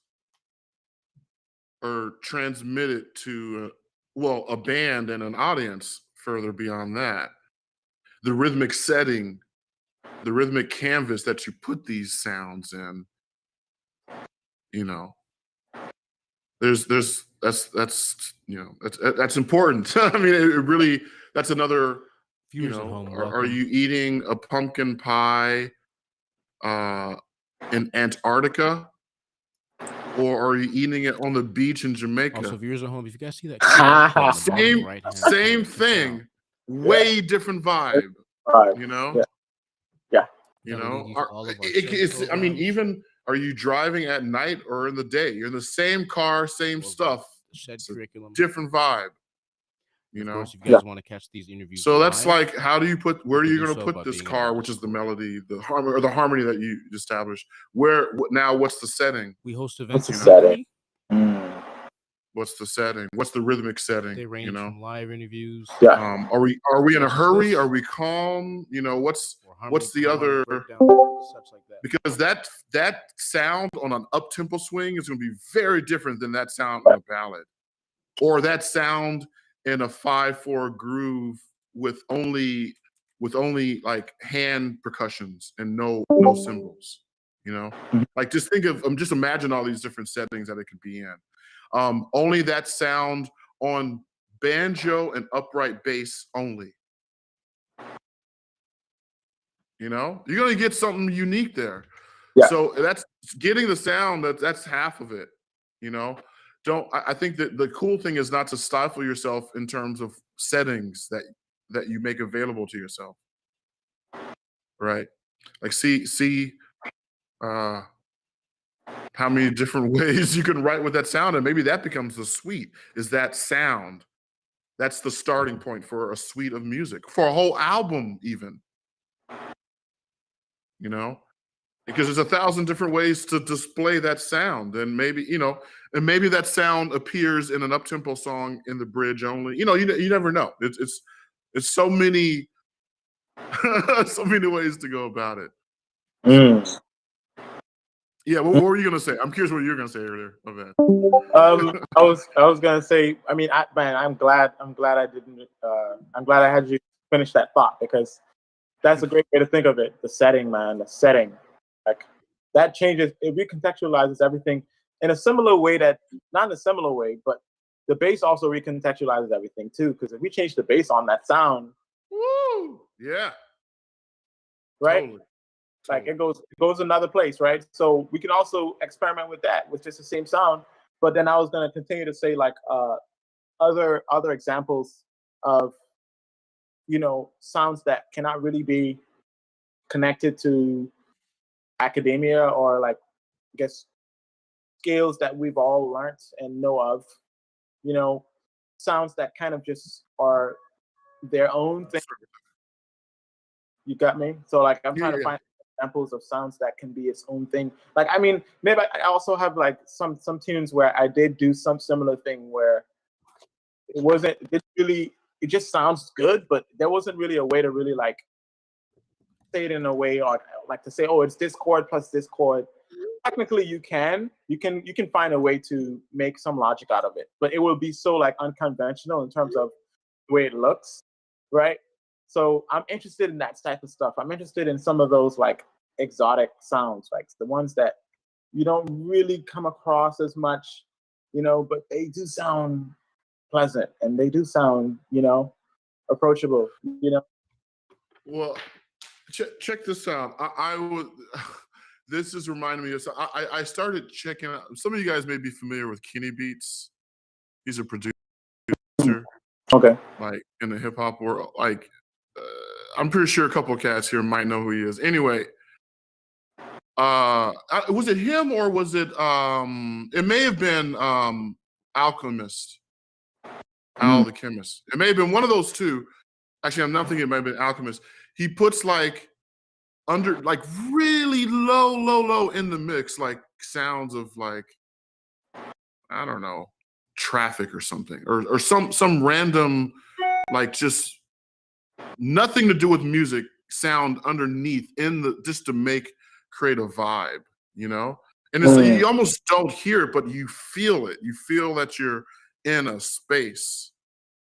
are transmitted to a band and an audience further beyond that. The rhythmic setting the rhythmic canvas that you put these sounds in, you know, that's important. I mean, it really, that's another, Viewers at home, are welcome. you eating a pumpkin pie in Antarctica, or are you eating it on the beach in Jamaica? Also, viewers at home, if you guys see that QR code in the bottom Same, right-hand same corner, click that out. thing, way different vibe, you know? Yeah. You That'll lead know, you to all of our it's, shed I mean, programs. even, are you driving at night or in the day? You're in the same car, same Or both. stuff, The shed it's a curriculum. different vibe, you Of know? course, if you guys want to catch these interviews So that's live, like, how do you put, where are can you do going to so put by this being in our car, which is the Discord. melody, the harmony that you established? Where, now, what's the setting? We host events What's the weekly. What's the setting? What's the rhythmic setting? They range from live interviews. Yeah. Are we in a such as hurry? this, Are we calm? You know, what's or harmony the other? breakdown, such like that. Because that sound on an up tempo swing is going to be very different than that sound on a ballad, or that sound in a 5/4 groove with only like hand percussions and no cymbals. You know, like just just imagine all these different settings that it could be in. Only that sound on banjo and upright bass only. You know, you're gonna get something unique there. Yeah. So that's getting the sound. That's half of it. You know, I think that the cool thing is not to stifle yourself in terms of settings that you make available to yourself. Right? Like see how many different ways you can write with that sound, and maybe that becomes the suite. Is that sound? That's the starting point for a suite of music, for a whole album, even. You know, because there's 1,000 different ways to display that sound, and maybe maybe that sound appears in an up-tempo song in the bridge only. You know, you never know. It's so many so many ways to go about it. Yeah, what were you gonna say? I'm curious what you were gonna say earlier. I was gonna say. I mean, I'm glad I didn't. I'm glad I had you finish that thought, because that's a great way to think of it. The setting, man. The setting, like that changes. It recontextualizes everything in a similar way not in a similar way, but the bass also recontextualizes everything too. Because if we change the bass on that sound, Woo! Yeah. right? Totally. Like it goes another place, right? So we can also experiment with that with just the same sound. But then I was gonna continue to say like other examples of sounds that cannot really be connected to academia, or like I guess scales that we've all learned and know of. Sounds that kind of just are their own thing. You got me? So like I'm trying to find examples of sounds that can be its own thing. Like, I mean, maybe I also have like some tunes where I did do some similar thing where it just sounds good, but there wasn't really a way to really like say it in a way, or like to say, oh, it's this chord plus this chord. Technically you can find a way to make some logic out of it, but it will be so like unconventional in terms of the way it looks, right? So I'm interested in that type of stuff. I'm interested in some of those like exotic sounds, like the ones that you don't really come across as much, but they do sound pleasant and they do sound, approachable, Well, check this out. I would. This is reminding me of. I started checking out. Some of you guys may be familiar with Kenny Beats. He's a producer. Okay. Like in the hip hop world, like I'm pretty sure a couple of cats here might know who he is. Anyway, was it him or was it? It may have been Alchemist, Al the Chemist. It may have been one of those two. Actually, I'm not thinking it might have been Alchemist. He puts like under like really low in the mix, like sounds of like, I don't know, traffic or something, or some random, like just nothing to do with music sound underneath just to create a vibe, and it's you almost don't hear it, but you feel it. You feel that you're in a space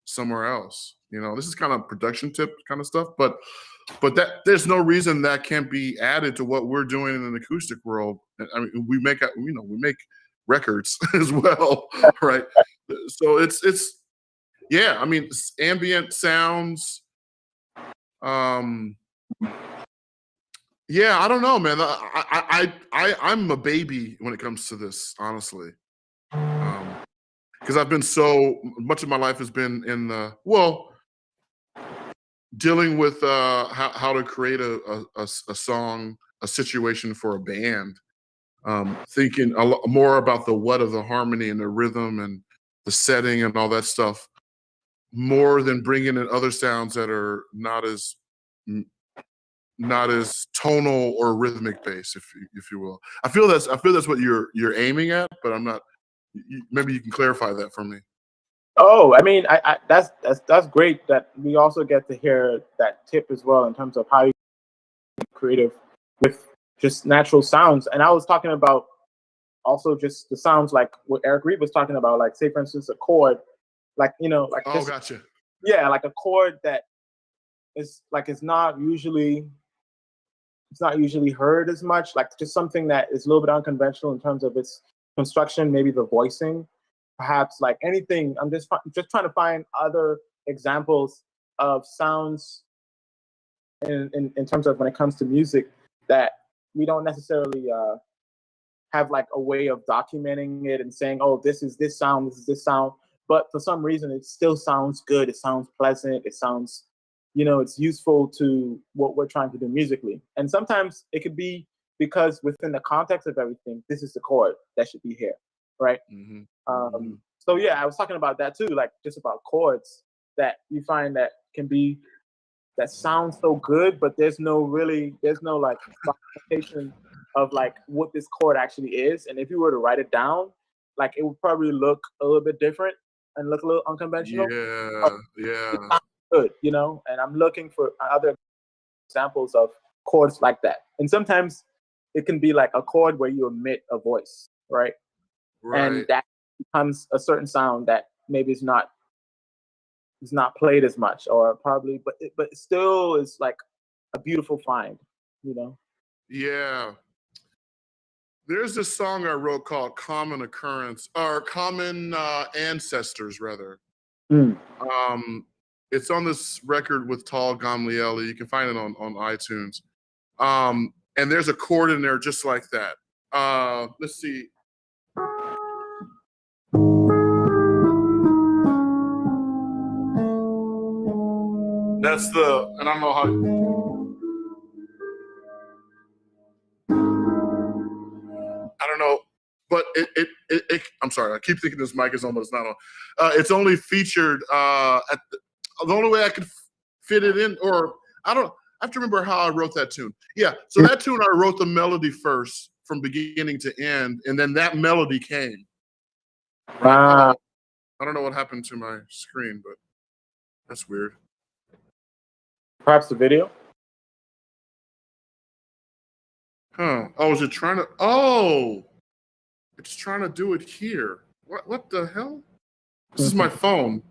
somewhere else. This is kind of production tip kind of stuff, but But there's no reason that can't be added to what we're doing in an acoustic world. I mean, we make records as well, right? So it's yeah. I mean, ambient sounds. Yeah, I don't know, man. I'm a baby when it comes to this, honestly, because I've been so much of my life has been in the dealing with how to create a song, a situation for a band. Thinking a lot more about the what of the harmony and the rhythm and the setting and all that stuff, more than bringing in other sounds that are not as tonal or rhythmic based, if you will. I feel that's what you're aiming at, but I'm not. Maybe you can clarify that for me. Oh, I mean, I that's great that we also get to hear that tip as well in terms of how you be creative with just natural sounds. And I was talking about also just the sounds like what Eric Reed was talking about, like say for instance a chord, like like oh, gotcha. Yeah, like a chord that is like it's not usually heard as much, like just something that is a little bit unconventional in terms of its construction, maybe the voicing, perhaps like anything. I'm just trying to find other examples of sounds in terms of when it comes to music that we don't necessarily have like a way of documenting it and saying, oh, this is this sound, this is this sound. But for some reason, it still sounds good. It sounds pleasant. It sounds, it's useful to what we're trying to do musically. And sometimes it could be because within the context of everything, this is the chord that should be here, right? Mm-hmm. So yeah, I was talking about that too, like just about chords that you find that can be that sounds so good, but there's no like documentation of like what this chord actually is. And if you were to write it down, like it would probably look a little bit different and look a little unconventional. Yeah. It sounds good, and I'm looking for other examples of chords like that. And sometimes it can be like a chord where you emit a voice, right? And that becomes a certain sound that maybe is not played as much, or probably, but it still is like a beautiful find, Yeah. There's this song I wrote called "Common Occurrence" or "Common Ancestors," rather. It's on this record with Tal Gamlieli. You can find it on iTunes. And there's a chord in there just like that. Let's see. That's and I don't know how. I don't know, but it I'm sorry, I keep thinking this mic is on, but it's not on. It's only featured at the only way I could fit it in, or I have to remember how I wrote that tune. Yeah, so that tune, I wrote the melody first from beginning to end, and then that melody came. Wow. I don't know what happened to my screen, but that's weird. Perhaps the video? Huh. Oh, is it trying to? Oh, it's trying to do it here. What the hell? This is my phone.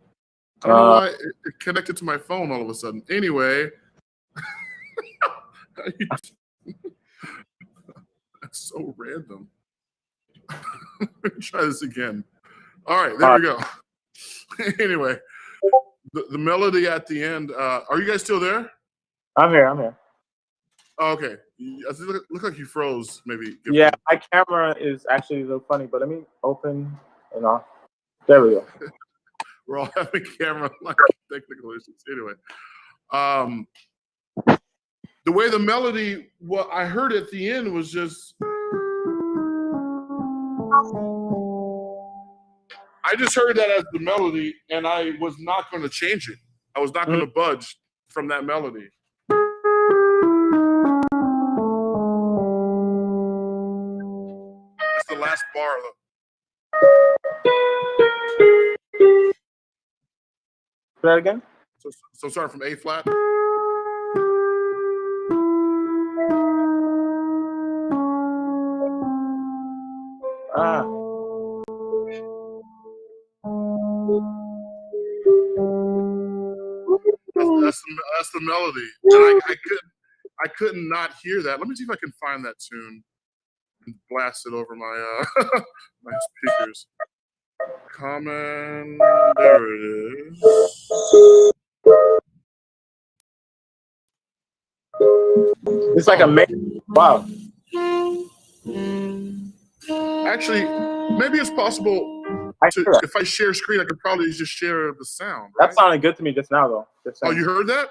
I don't know why it connected to my phone all of a sudden. Anyway. That's so random. Let me try this again. All right, there we go. Anyway, the melody at the end. Are you guys still there? I'm here. Oh, okay. Look like you froze, maybe. Yeah, my camera is actually a little funny, but let me open and off. There we go. We're all having camera technical issues. Anyway, the way the melody, what I heard at the end was just. I just heard that as the melody, and I was not going to change it. I was not going to budge from that melody. That's the last bar, though. Say that again? So starting from A flat. That's the melody, and I couldn't not hear that. Let me see if I can find that tune and blast it over my my speakers. Common, there it is. It's like amazing. Wow. Actually, maybe it's possible if I share screen, I could probably just share the sound. Right? That sounded good to me just now, though. Oh, you heard that?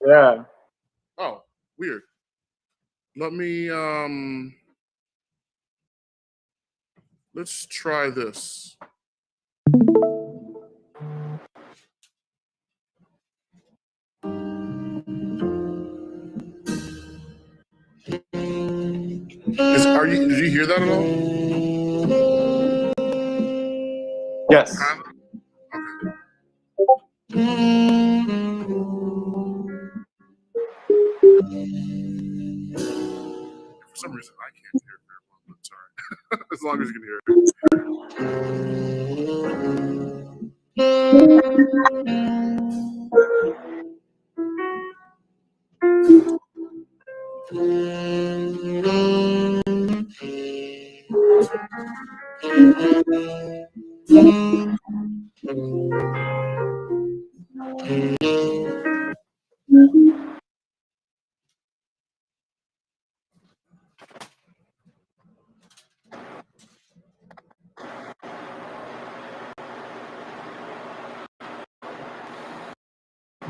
Yeah. Oh, weird. Let me let's try this. Did you hear that at all? Yes. For some reason, I can't hear it very well, but sorry. As long as you can hear it.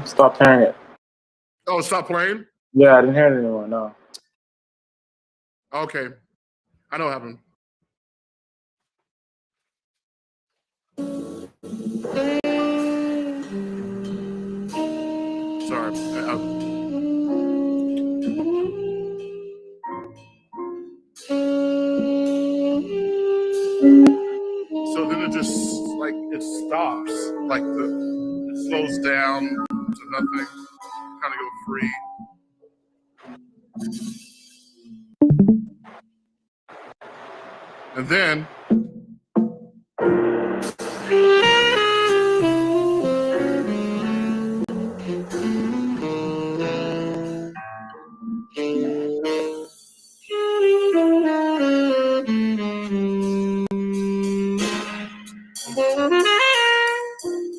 Stop hearing it. Oh, stop playing? Yeah, I didn't hear it anymore. No. Okay. I know what happened. Sorry. So then it just it stops, it slows down to nothing, kind of go free. And then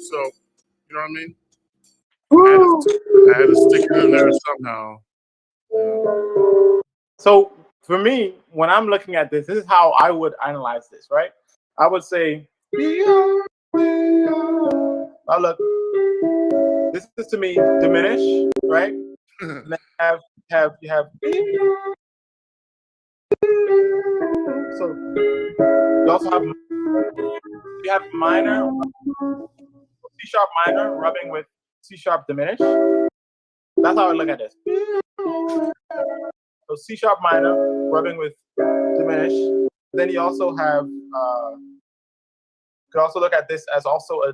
so, you know what I mean? I had to stick it in there somehow. So for me, when I'm looking at this is how I would analyze this, right? I would say, oh, look, this is to me diminish, right? And then you have so you also have minor, C sharp minor rubbing with C sharp diminished. That's how I look at this. So C sharp minor rubbing with diminished. Then you also have you can also look at this as also a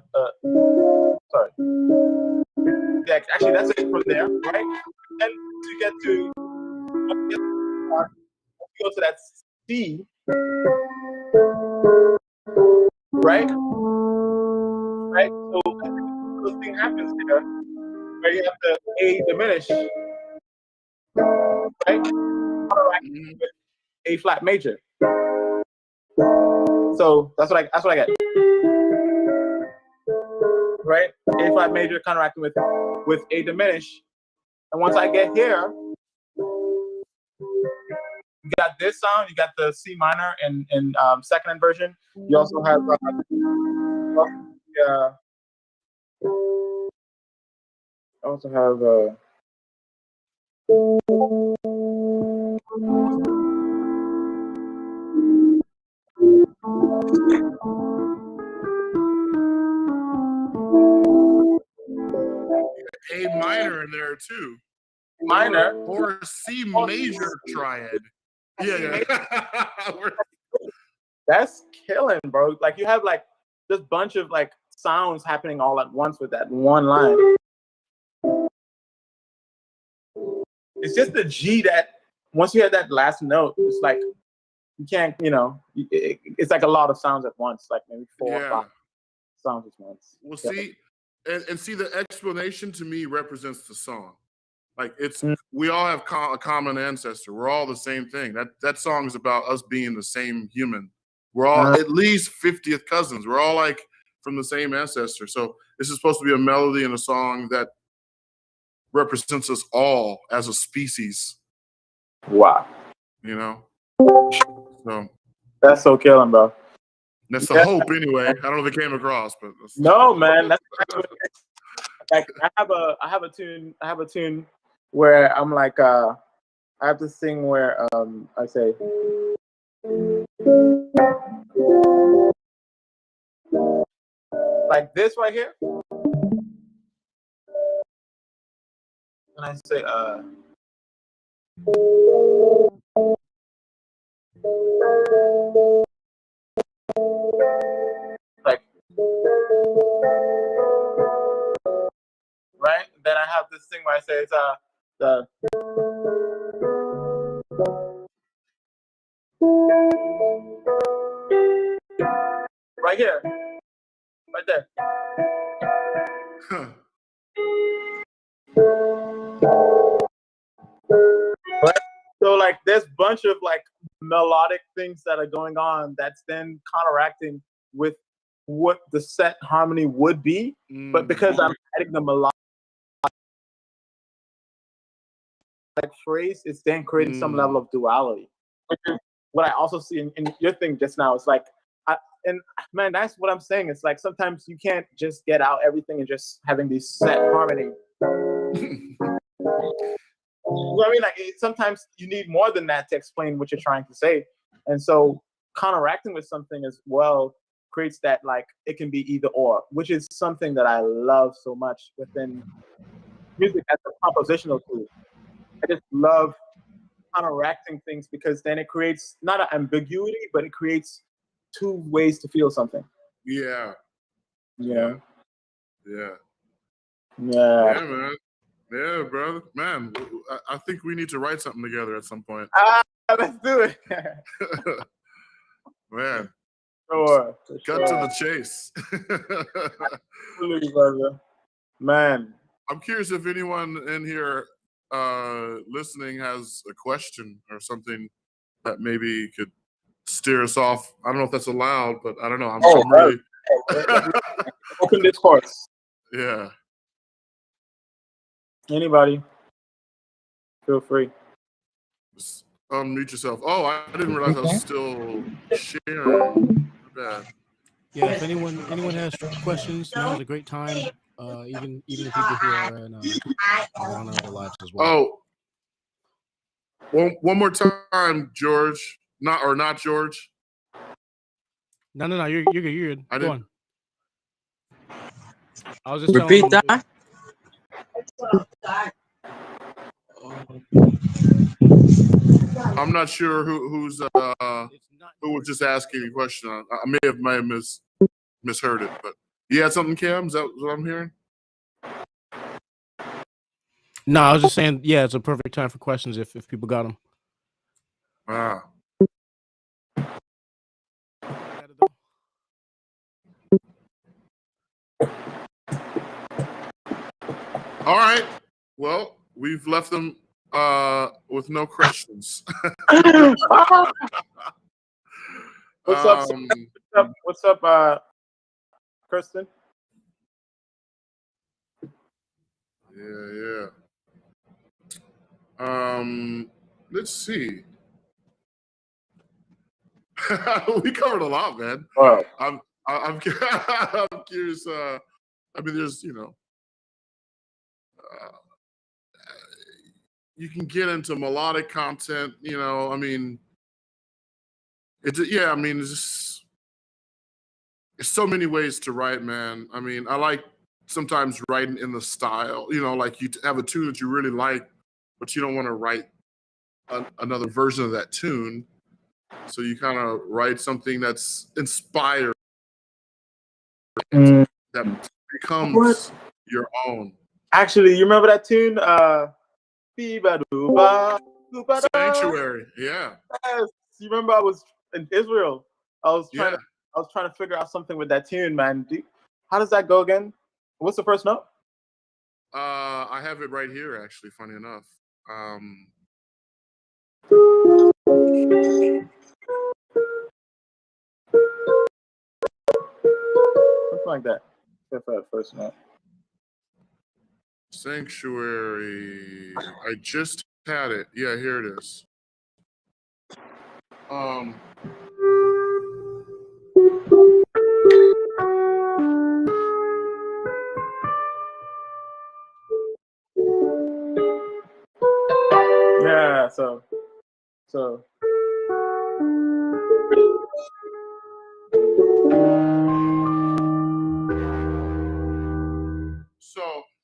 sorry. Yeah, actually that's it from there, right? And to get to go to that C, right? Right? So this thing happens here where you have the A diminished, right? With A flat major. So that's what I get. Right? A flat major counteracting with A diminished. And once I get here, you got this sound, you got the C minor in second inversion. You also have A minor in there too. Minor or C major triad. Yeah. That's killing, bro. Like you have like this bunch of like sounds happening all at once with that one line. It's just the G that once you have that last note, it's like you can't, it's like a lot of sounds at once, like maybe 4 or 5 sounds at once. Well, see, and see, the explanation to me represents the song. Like we all have a common ancestor. We're all the same thing. That song is about us being the same human. We're all at least 50th cousins. We're all like from the same ancestor. So this is supposed to be a melody and a song that represents us all as a species. Wow. You know? So that's so killing, bro. That's the hope anyway. I don't know if it came across, but no, man. That's like I have a tune where I'm like I have this thing where I say like this right here. And I say like right? Then I have this thing where I say it's the right here. Right there. Right? So like there's a bunch of like melodic things that are going on that's then counteracting with what the set harmony would be. But because I'm adding the melodic phrase, it's then creating some level of duality. Which is what I also see in your thing just now. It's like and man, that's what I'm saying. It's like sometimes you can't just get out everything and just having these set harmony. You know what I mean? Like sometimes you need more than that to explain what you're trying to say. And so counteracting with something as well creates that like it can be either or, which is something that I love so much within music as a compositional tool. I just love counteracting things because then it creates not an ambiguity, but it creates two ways to feel something. Yeah. Yeah. Yeah. Yeah. Yeah, man. Yeah, brother. Man, I think we need to write something together at some point. Let's do it. Man. Sure. Cut to the chase. Absolutely, brother. Man. I'm curious if anyone in here listening has a question or something that maybe could steer us off. I don't know if that's allowed, but I don't know. I'm really open discourse. Yeah. Anybody, feel free. Just unmute yourself. Oh, I didn't realize I was still sharing. Bad. Yeah, if anyone has questions, now's a great time. Even the people who are on other lives as well. Oh, one more time, George. Not George. No. You're good. You're good. Go on. I was just repeat that. I'm not sure who was just asking a question. I may have misheard it, but you had something, Cam? Is that what I'm hearing? No, I was just saying, yeah, it's a perfect time for questions if people got them. Wow. All right. Well, we've left them with no questions. What's up, Kristen? Yeah. Let's see. We covered a lot, man. Wow. I'm curious. I mean, there's you can get into melodic content. I mean, it's so many ways to write, man. I mean, I like sometimes writing in the style. Like you have a tune that you really like, but you don't want to write another version of that tune. So you kind of write something that's inspired, that becomes your own. Actually, you remember that tune? Sanctuary. Yeah. Yes. You remember I was in Israel. I was trying to figure out something with that tune, man. How does that go again? What's the first note? I have it right here, actually, funny enough. Something like that. That's the first note. Sanctuary. I just had it. Yeah, here it is. Yeah, so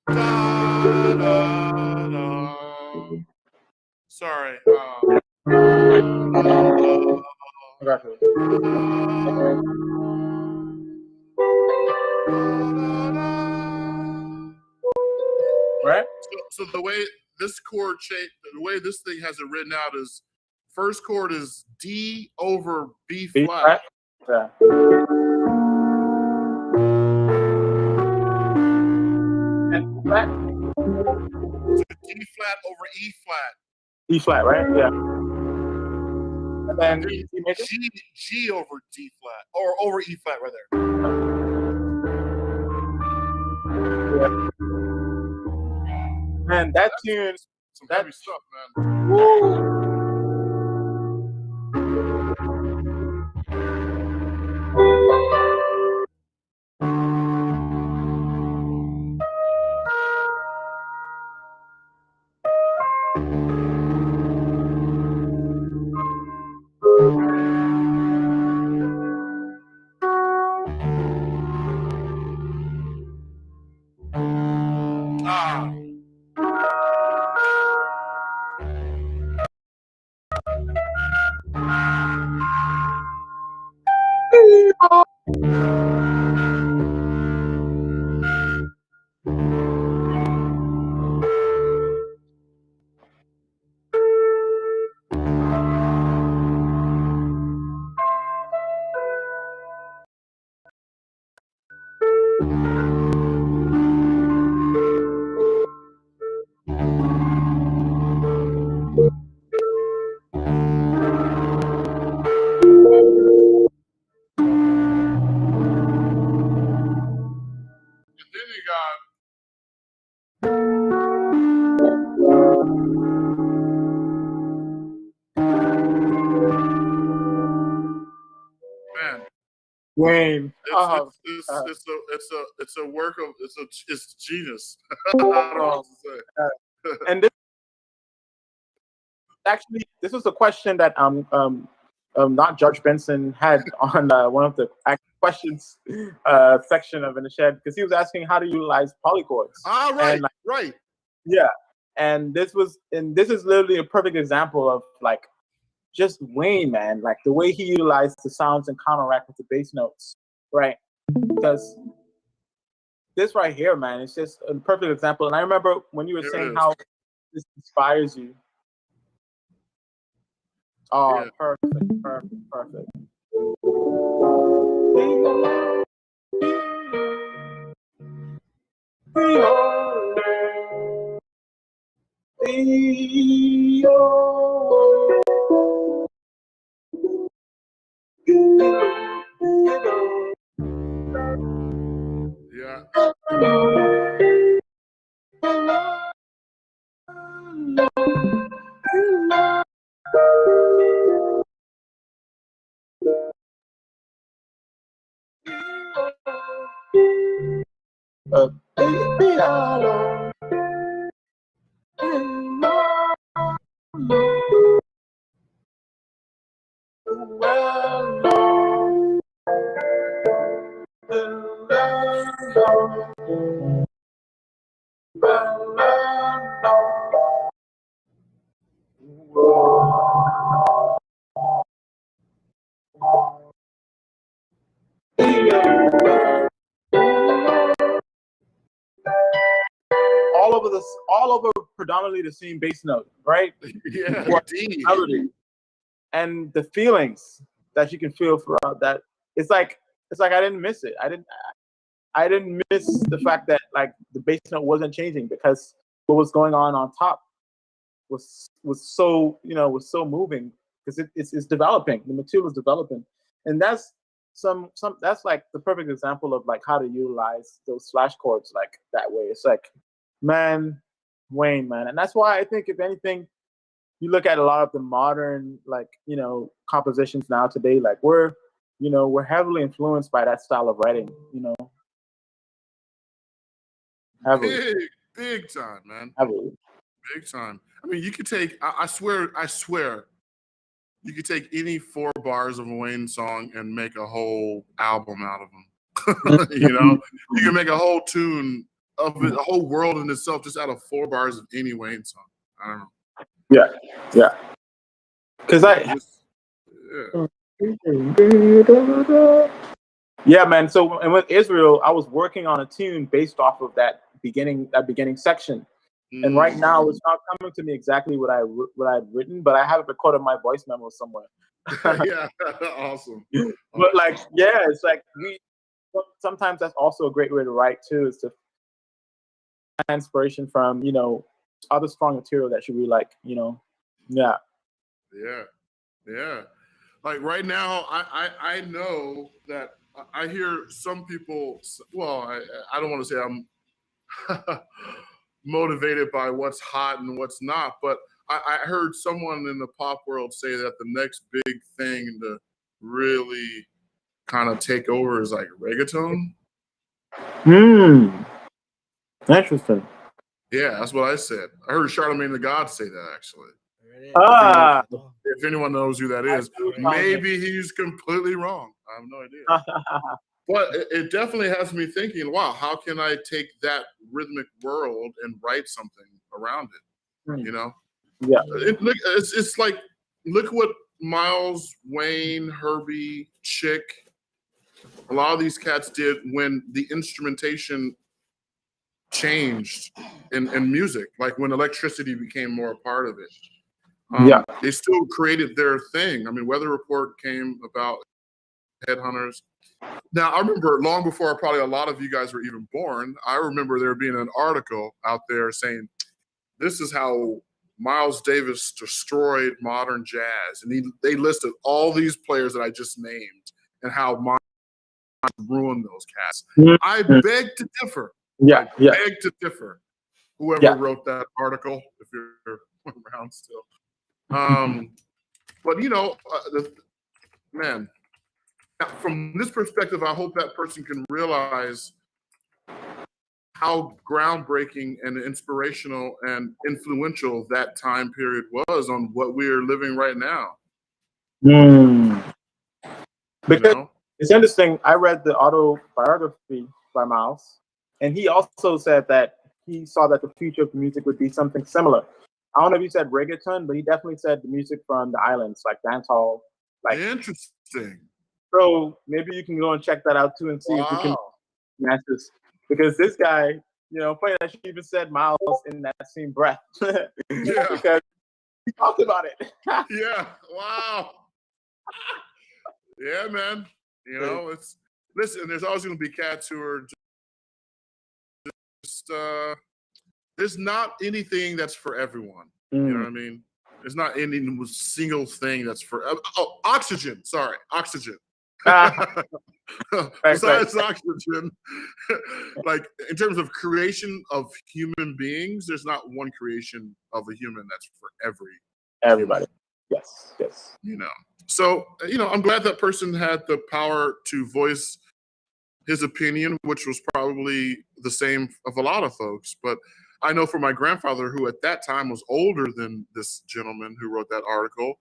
da, da, da. Sorry. right? So the way this chord shape, the way this thing has it written out is first chord is D over B flat. Yeah. And flat? So D flat over E flat. E flat, right? Yeah. And then G over D flat, or over E flat right there. Yeah. Man, that tune, some heavy stuff, man. Woo. Wayne. It's a work of it's genius. I don't know what to say. And this was a question that not Judge Benson had on one of the questions section of In the Shed, because he was asking how to utilize polychords. Right, and, right. Yeah, and this is literally a perfect example of like just Wayne, man, like the way he utilized the sounds and counteract with the bass notes, right? Because this right here, man, it's just a perfect example. And I remember when you were saying how this inspires you. Oh, yeah. Perfect. all over predominantly the same bass note, right? Yeah, melody. And the feelings that you can feel throughout that, it's like I didn't miss it. I didn't miss the fact that like the bass note wasn't changing because what was going on top was so was so moving because it's developing. The material is developing, and that's that's like the perfect example of like how to utilize those flash chords like that way. It's like, man, Wayne, man, and that's why I think if anything, you look at a lot of the modern like compositions now today, like we're heavily influenced by that style of writing. Heavily, Big time, man. heavily. Big time. I mean, you could take. I swear, you could take any 4 bars of a Wayne song and make a whole album out of them. You can make a whole tune of it, a whole world in itself, just out of 4 bars of any Wayne song. I don't know. Yeah. Because yeah, man. So, and with Israel, I was working on a tune based off of that beginning section. And right now, it's not coming to me exactly what I'd written, but I have it recorded my voice memo somewhere. Yeah, awesome. But like, yeah, it's like sometimes that's also a great way to write too, is to find inspiration from other strong material that you really like. Yeah. Like right now, I know that I hear some people. Well, I don't want to say I'm motivated by what's hot and what's not, but I heard someone in the pop world say that the next big thing to really kind of take over is like reggaeton. Interesting. Yeah, that's what I said. I heard Charlamagne the God say that actually. If anyone knows who that is, maybe he's completely wrong. I have no idea. But it definitely has me thinking, wow, how can I take that rhythmic world and write something around it? Yeah. It's like, look what Miles, Wayne, Herbie, Chick, a lot of these cats did when the instrumentation changed in music, like when electricity became more a part of it. They still created their thing. I mean, Weather Report came about, Headhunters. Now, I remember long before probably a lot of you guys were even born, I remember there being an article out there saying, this is how Miles Davis destroyed modern jazz. And they listed all these players that I just named and how Miles ruined those cats. I beg to differ. I beg to differ. Whoever wrote that article, if you're around still. But, man, from this perspective, I hope that person can realize how groundbreaking and inspirational and influential that time period was on what we are living right now. Because it's interesting. I read the autobiography by Miles, and he also said that he saw that the future of music would be something similar. I don't know if he said reggaeton, but he definitely said the music from the islands, like dancehall. Like, interesting. So maybe you can go and check that out too and see if you can match this. Because this guy, funny that she even said Miles in that same breath. Because he talked about it. Yeah. Wow. Yeah, man. Listen, there's always going to be cats who are just there's not anything that's for everyone. You know what I mean? There's not any single thing that's for oxygen. Sorry, oxygen. Besides oxygen, like in terms of creation of human beings, there's not one creation of a human that's for everybody. Yes. So I'm glad that person had the power to voice his opinion, which was probably the same of a lot of folks. But I know for my grandfather, who at that time was older than this gentleman who wrote that article,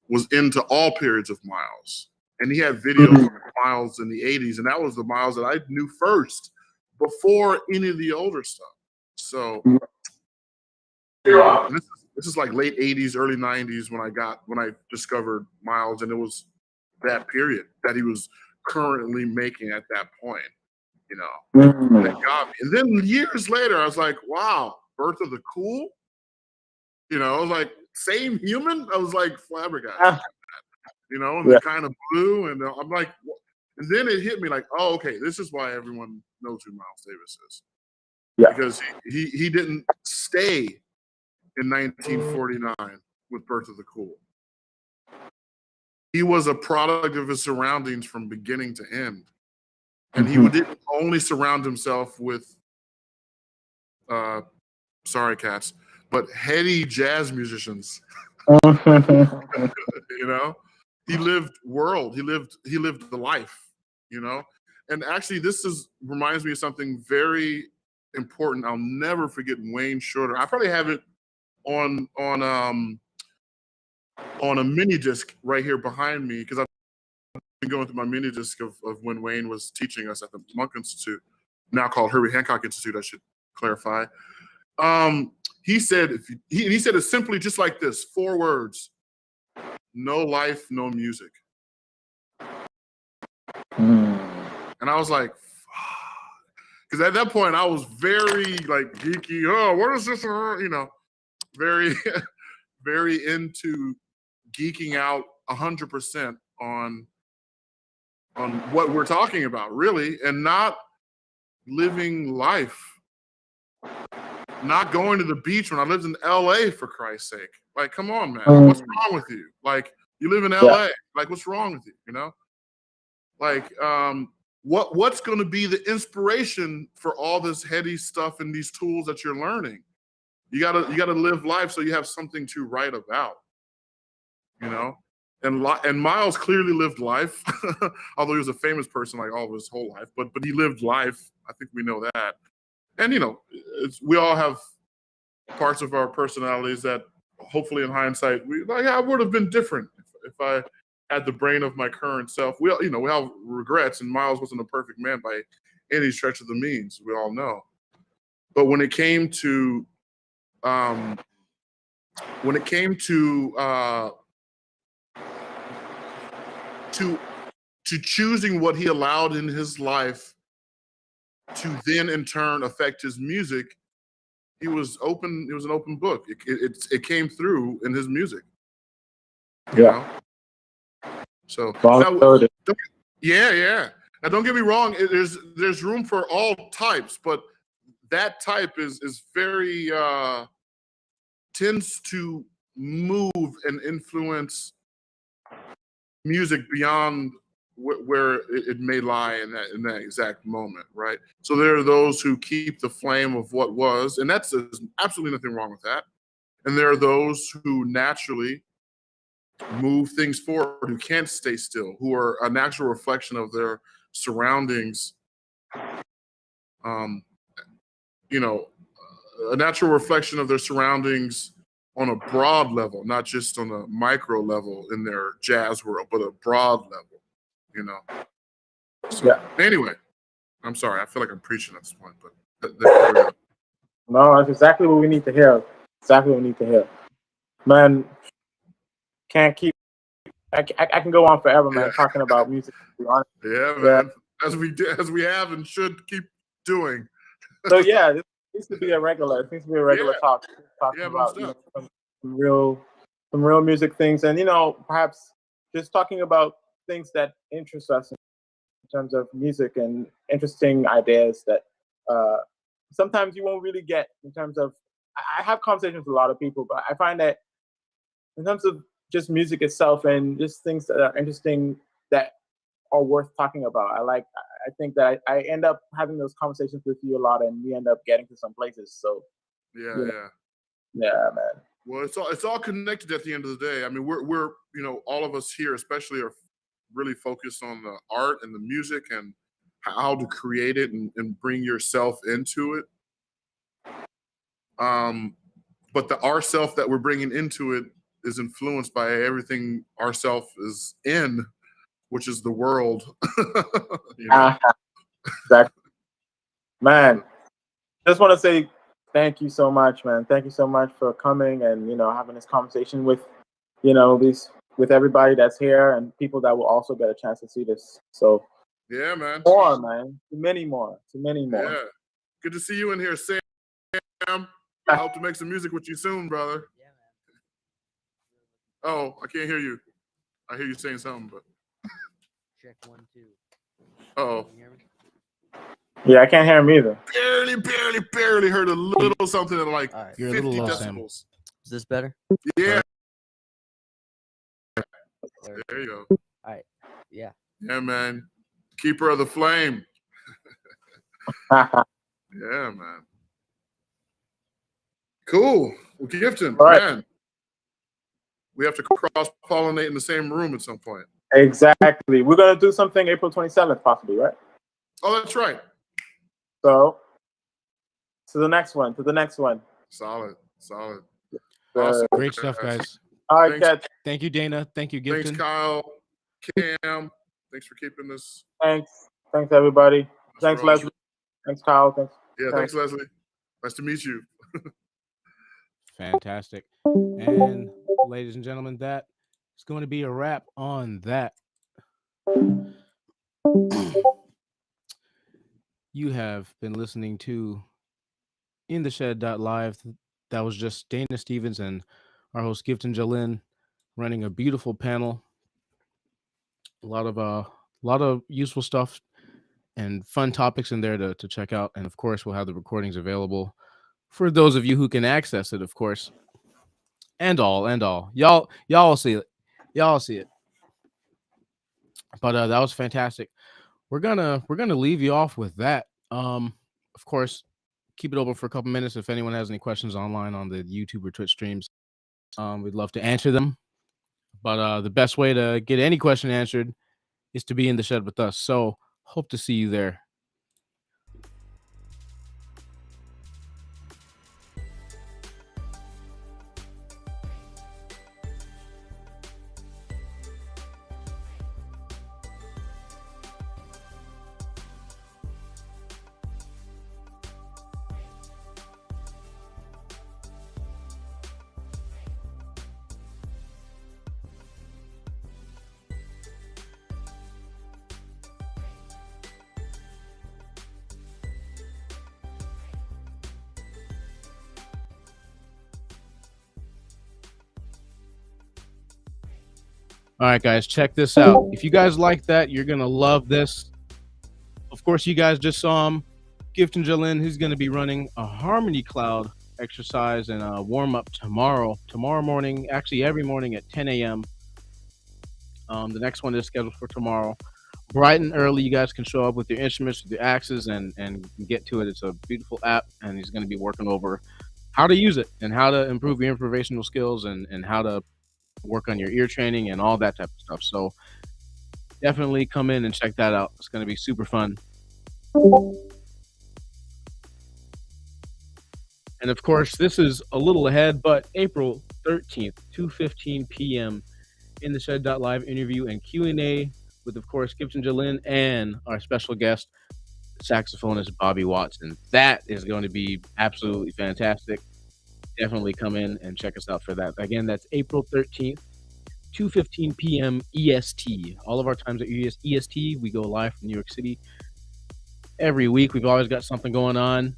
was into all periods of Miles. And he had videos of Miles in the 80s, and that was the Miles that I knew first, before any of the older stuff. So this is like late 80s, early 90s when I discovered Miles, and it was that period that he was currently making at that point, that got me. And then years later, I was like, wow, Birth of the Cool? I was like, same human? I was like flabbergasted. And the kind of blue, and I'm like, And then it hit me like, oh, okay, this is why everyone knows who Miles Davis is. Yeah. Because he didn't stay in 1949 with Birth of the Cool. He was a product of his surroundings from beginning to end. And he didn't only surround himself with, sorry, cats, but heady jazz musicians. You know, he lived world. He lived the life. You know, and actually, reminds me of something very important. I'll never forget Wayne Shorter. I probably have it on a mini disc right here behind me because I've been going through my mini disc of when Wayne was teaching us at the Monk Institute, now called Herbie Hancock Institute. I should clarify. He said he said it simply just like this: 4 words. No life, no music. And I was like, because at that point I was very like geeky. Oh, what is this? You know, very, very into geeking out 100% on what we're talking about, really, and not living life. Not going to the beach when I lived in LA, for Christ's sake. Like, come on, man. What's wrong with you? Like, you live in LA. Yeah. Like, what's wrong with you? You know? Like, what's going to be the inspiration for all this heady stuff and these tools that you're learning? You gotta live life so you have something to write about. You know? And Miles clearly lived life, although he was a famous person like all of his whole life. But he lived life. I think we know that. And, you know, we all have parts of our personalities that hopefully in hindsight, I would have been different if I had the brain of my current self. We have regrets, and Miles wasn't a perfect man by any stretch of the means. We all know. But when it came to choosing what he allowed in his life to then in turn affect his music, he was open. It was an open book. It came through in his music. You know? So yeah. Now don't get me wrong. There's room for all types, but that type is very tends to move and influence music beyond where it may lie in that exact moment, right? So there are those who keep the flame of what was, and there's absolutely nothing wrong with that. And there are those who naturally move things forward, who can't stay still, who are a natural reflection of their surroundings. You know, a natural reflection of their surroundings on a broad level, not just on a micro level in their jazz world, but a broad level. You know. So, anyway, I'm sorry. I feel like I'm preaching at this point, but no, that's exactly what we need to hear. Exactly what we need to hear. Man, can't keep. I can go on forever, man, talking about music. To be honest. Yeah, man. As we have and should keep doing. So yeah, this needs to be a regular. It needs to be a regular talk. Talking about some real music things, and perhaps just talking about things that interest us in terms of music and interesting ideas that sometimes you won't really get in terms of. I have conversations with a lot of people, but I find that in terms of just music itself and just things that are interesting that are worth talking about. I think that I end up having those conversations with you a lot, and we end up getting to some places. So yeah, man. Well, it's all connected at the end of the day. I mean, we're all of us here, especially, are really focused on the art and the music and how to create it and bring yourself into it. But the ourself that we're bringing into it is influenced by everything ourself is in, which is the world. Exactly. Man, just want to say thank you so much, man. Thank you so much for coming and having this conversation with with everybody that's here and people that will also get a chance to see this. So yeah, man. More, man. Many more. Yeah. Good to see you in here, Sam. I hope to make some music with you soon, brother. Yeah, man. Oh, I can't hear you. I hear you saying something, but check 1 2. Oh, Can you hear me? Yeah, I can't hear him either. barely heard a little something in like All right. You're a 50 little low, Sam. decibels. Is this better? Yeah, Or- there you go. All right. Yeah. Yeah, man. Keeper of the flame. All Yeah, man. Cool. Well, Giveton, right. man. We have to cross-pollinate in the same room at some point. Exactly. We're gonna do something April 27th, possibly, right? Oh, that's right. So, to the next one. To the next one. Solid. Awesome. Great stuff, guys. All right, Thanks. Kat. Thank you, Dana. Thank you, Thanks, Giveton. Kyle. Cam. Thanks for keeping this. Thanks. Thanks, everybody. Thanks, rolling. Leslie. Thanks, Kyle. Thanks. Yeah, thanks, Leslie. Nice to meet you. Fantastic. And ladies and gentlemen, that is going to be a wrap on that. You have been listening to In the Shed.live. That was just Dana Stevens and our host Giveton Gelin running a beautiful panel. A lot of useful stuff and fun topics in there to check out. And of course, we'll have the recordings available for those of you who can access it, of course. And all. Y'all will see it. Y'all see it. But that was fantastic. We're gonna leave you off with that. Of course, keep it open for a couple minutes if anyone has any questions online on the YouTube or Twitch streams. We'd love to answer them. But the best way to get any question answered is to be in the shed with us. So hope to see you there. All right, guys, check this out. If you guys like that, you're going to love this. Of course, you guys just saw him, Giveton Gelin. He's going to be running a harmony cloud exercise and a warm-up tomorrow morning, actually every morning at 10 a.m. The next one is scheduled for tomorrow. Bright and early, you guys can show up with your instruments, with your axes, and get to it. It's a beautiful app, and he's going to be working over how to use it and how to improve your improvisational skills and how to work on your ear training and all that type of stuff. So definitely come in and check that out. It's going to be super fun. And of course, this is a little ahead, but April 13th, 2:15 p.m. in the Shed.live interview and Q&A with, of course, Giveton Gelin and our special guest, saxophonist Bobby Watson. That is going to be absolutely fantastic. Definitely come in and check us out for that. Again, that's April 13th, 2:15 p.m. EST. All of our times at EST. We go live from New York City every week. We've always got something going on.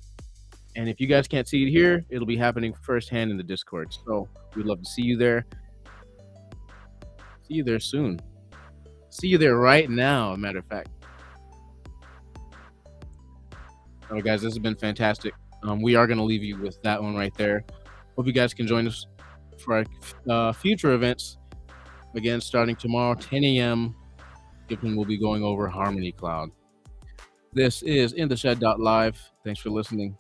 And if you guys can't see it here, it'll be happening firsthand in the Discord. So we'd love to see you there. See you there soon. See you there right now, as a matter of fact. All right, guys, this has been fantastic. We are going to leave you with that one right there. Hope you guys can join us for our future events. Again, starting tomorrow, 10 a.m., Giveton will be going over Harmony Cloud. This is In the Shed.live. Thanks for listening.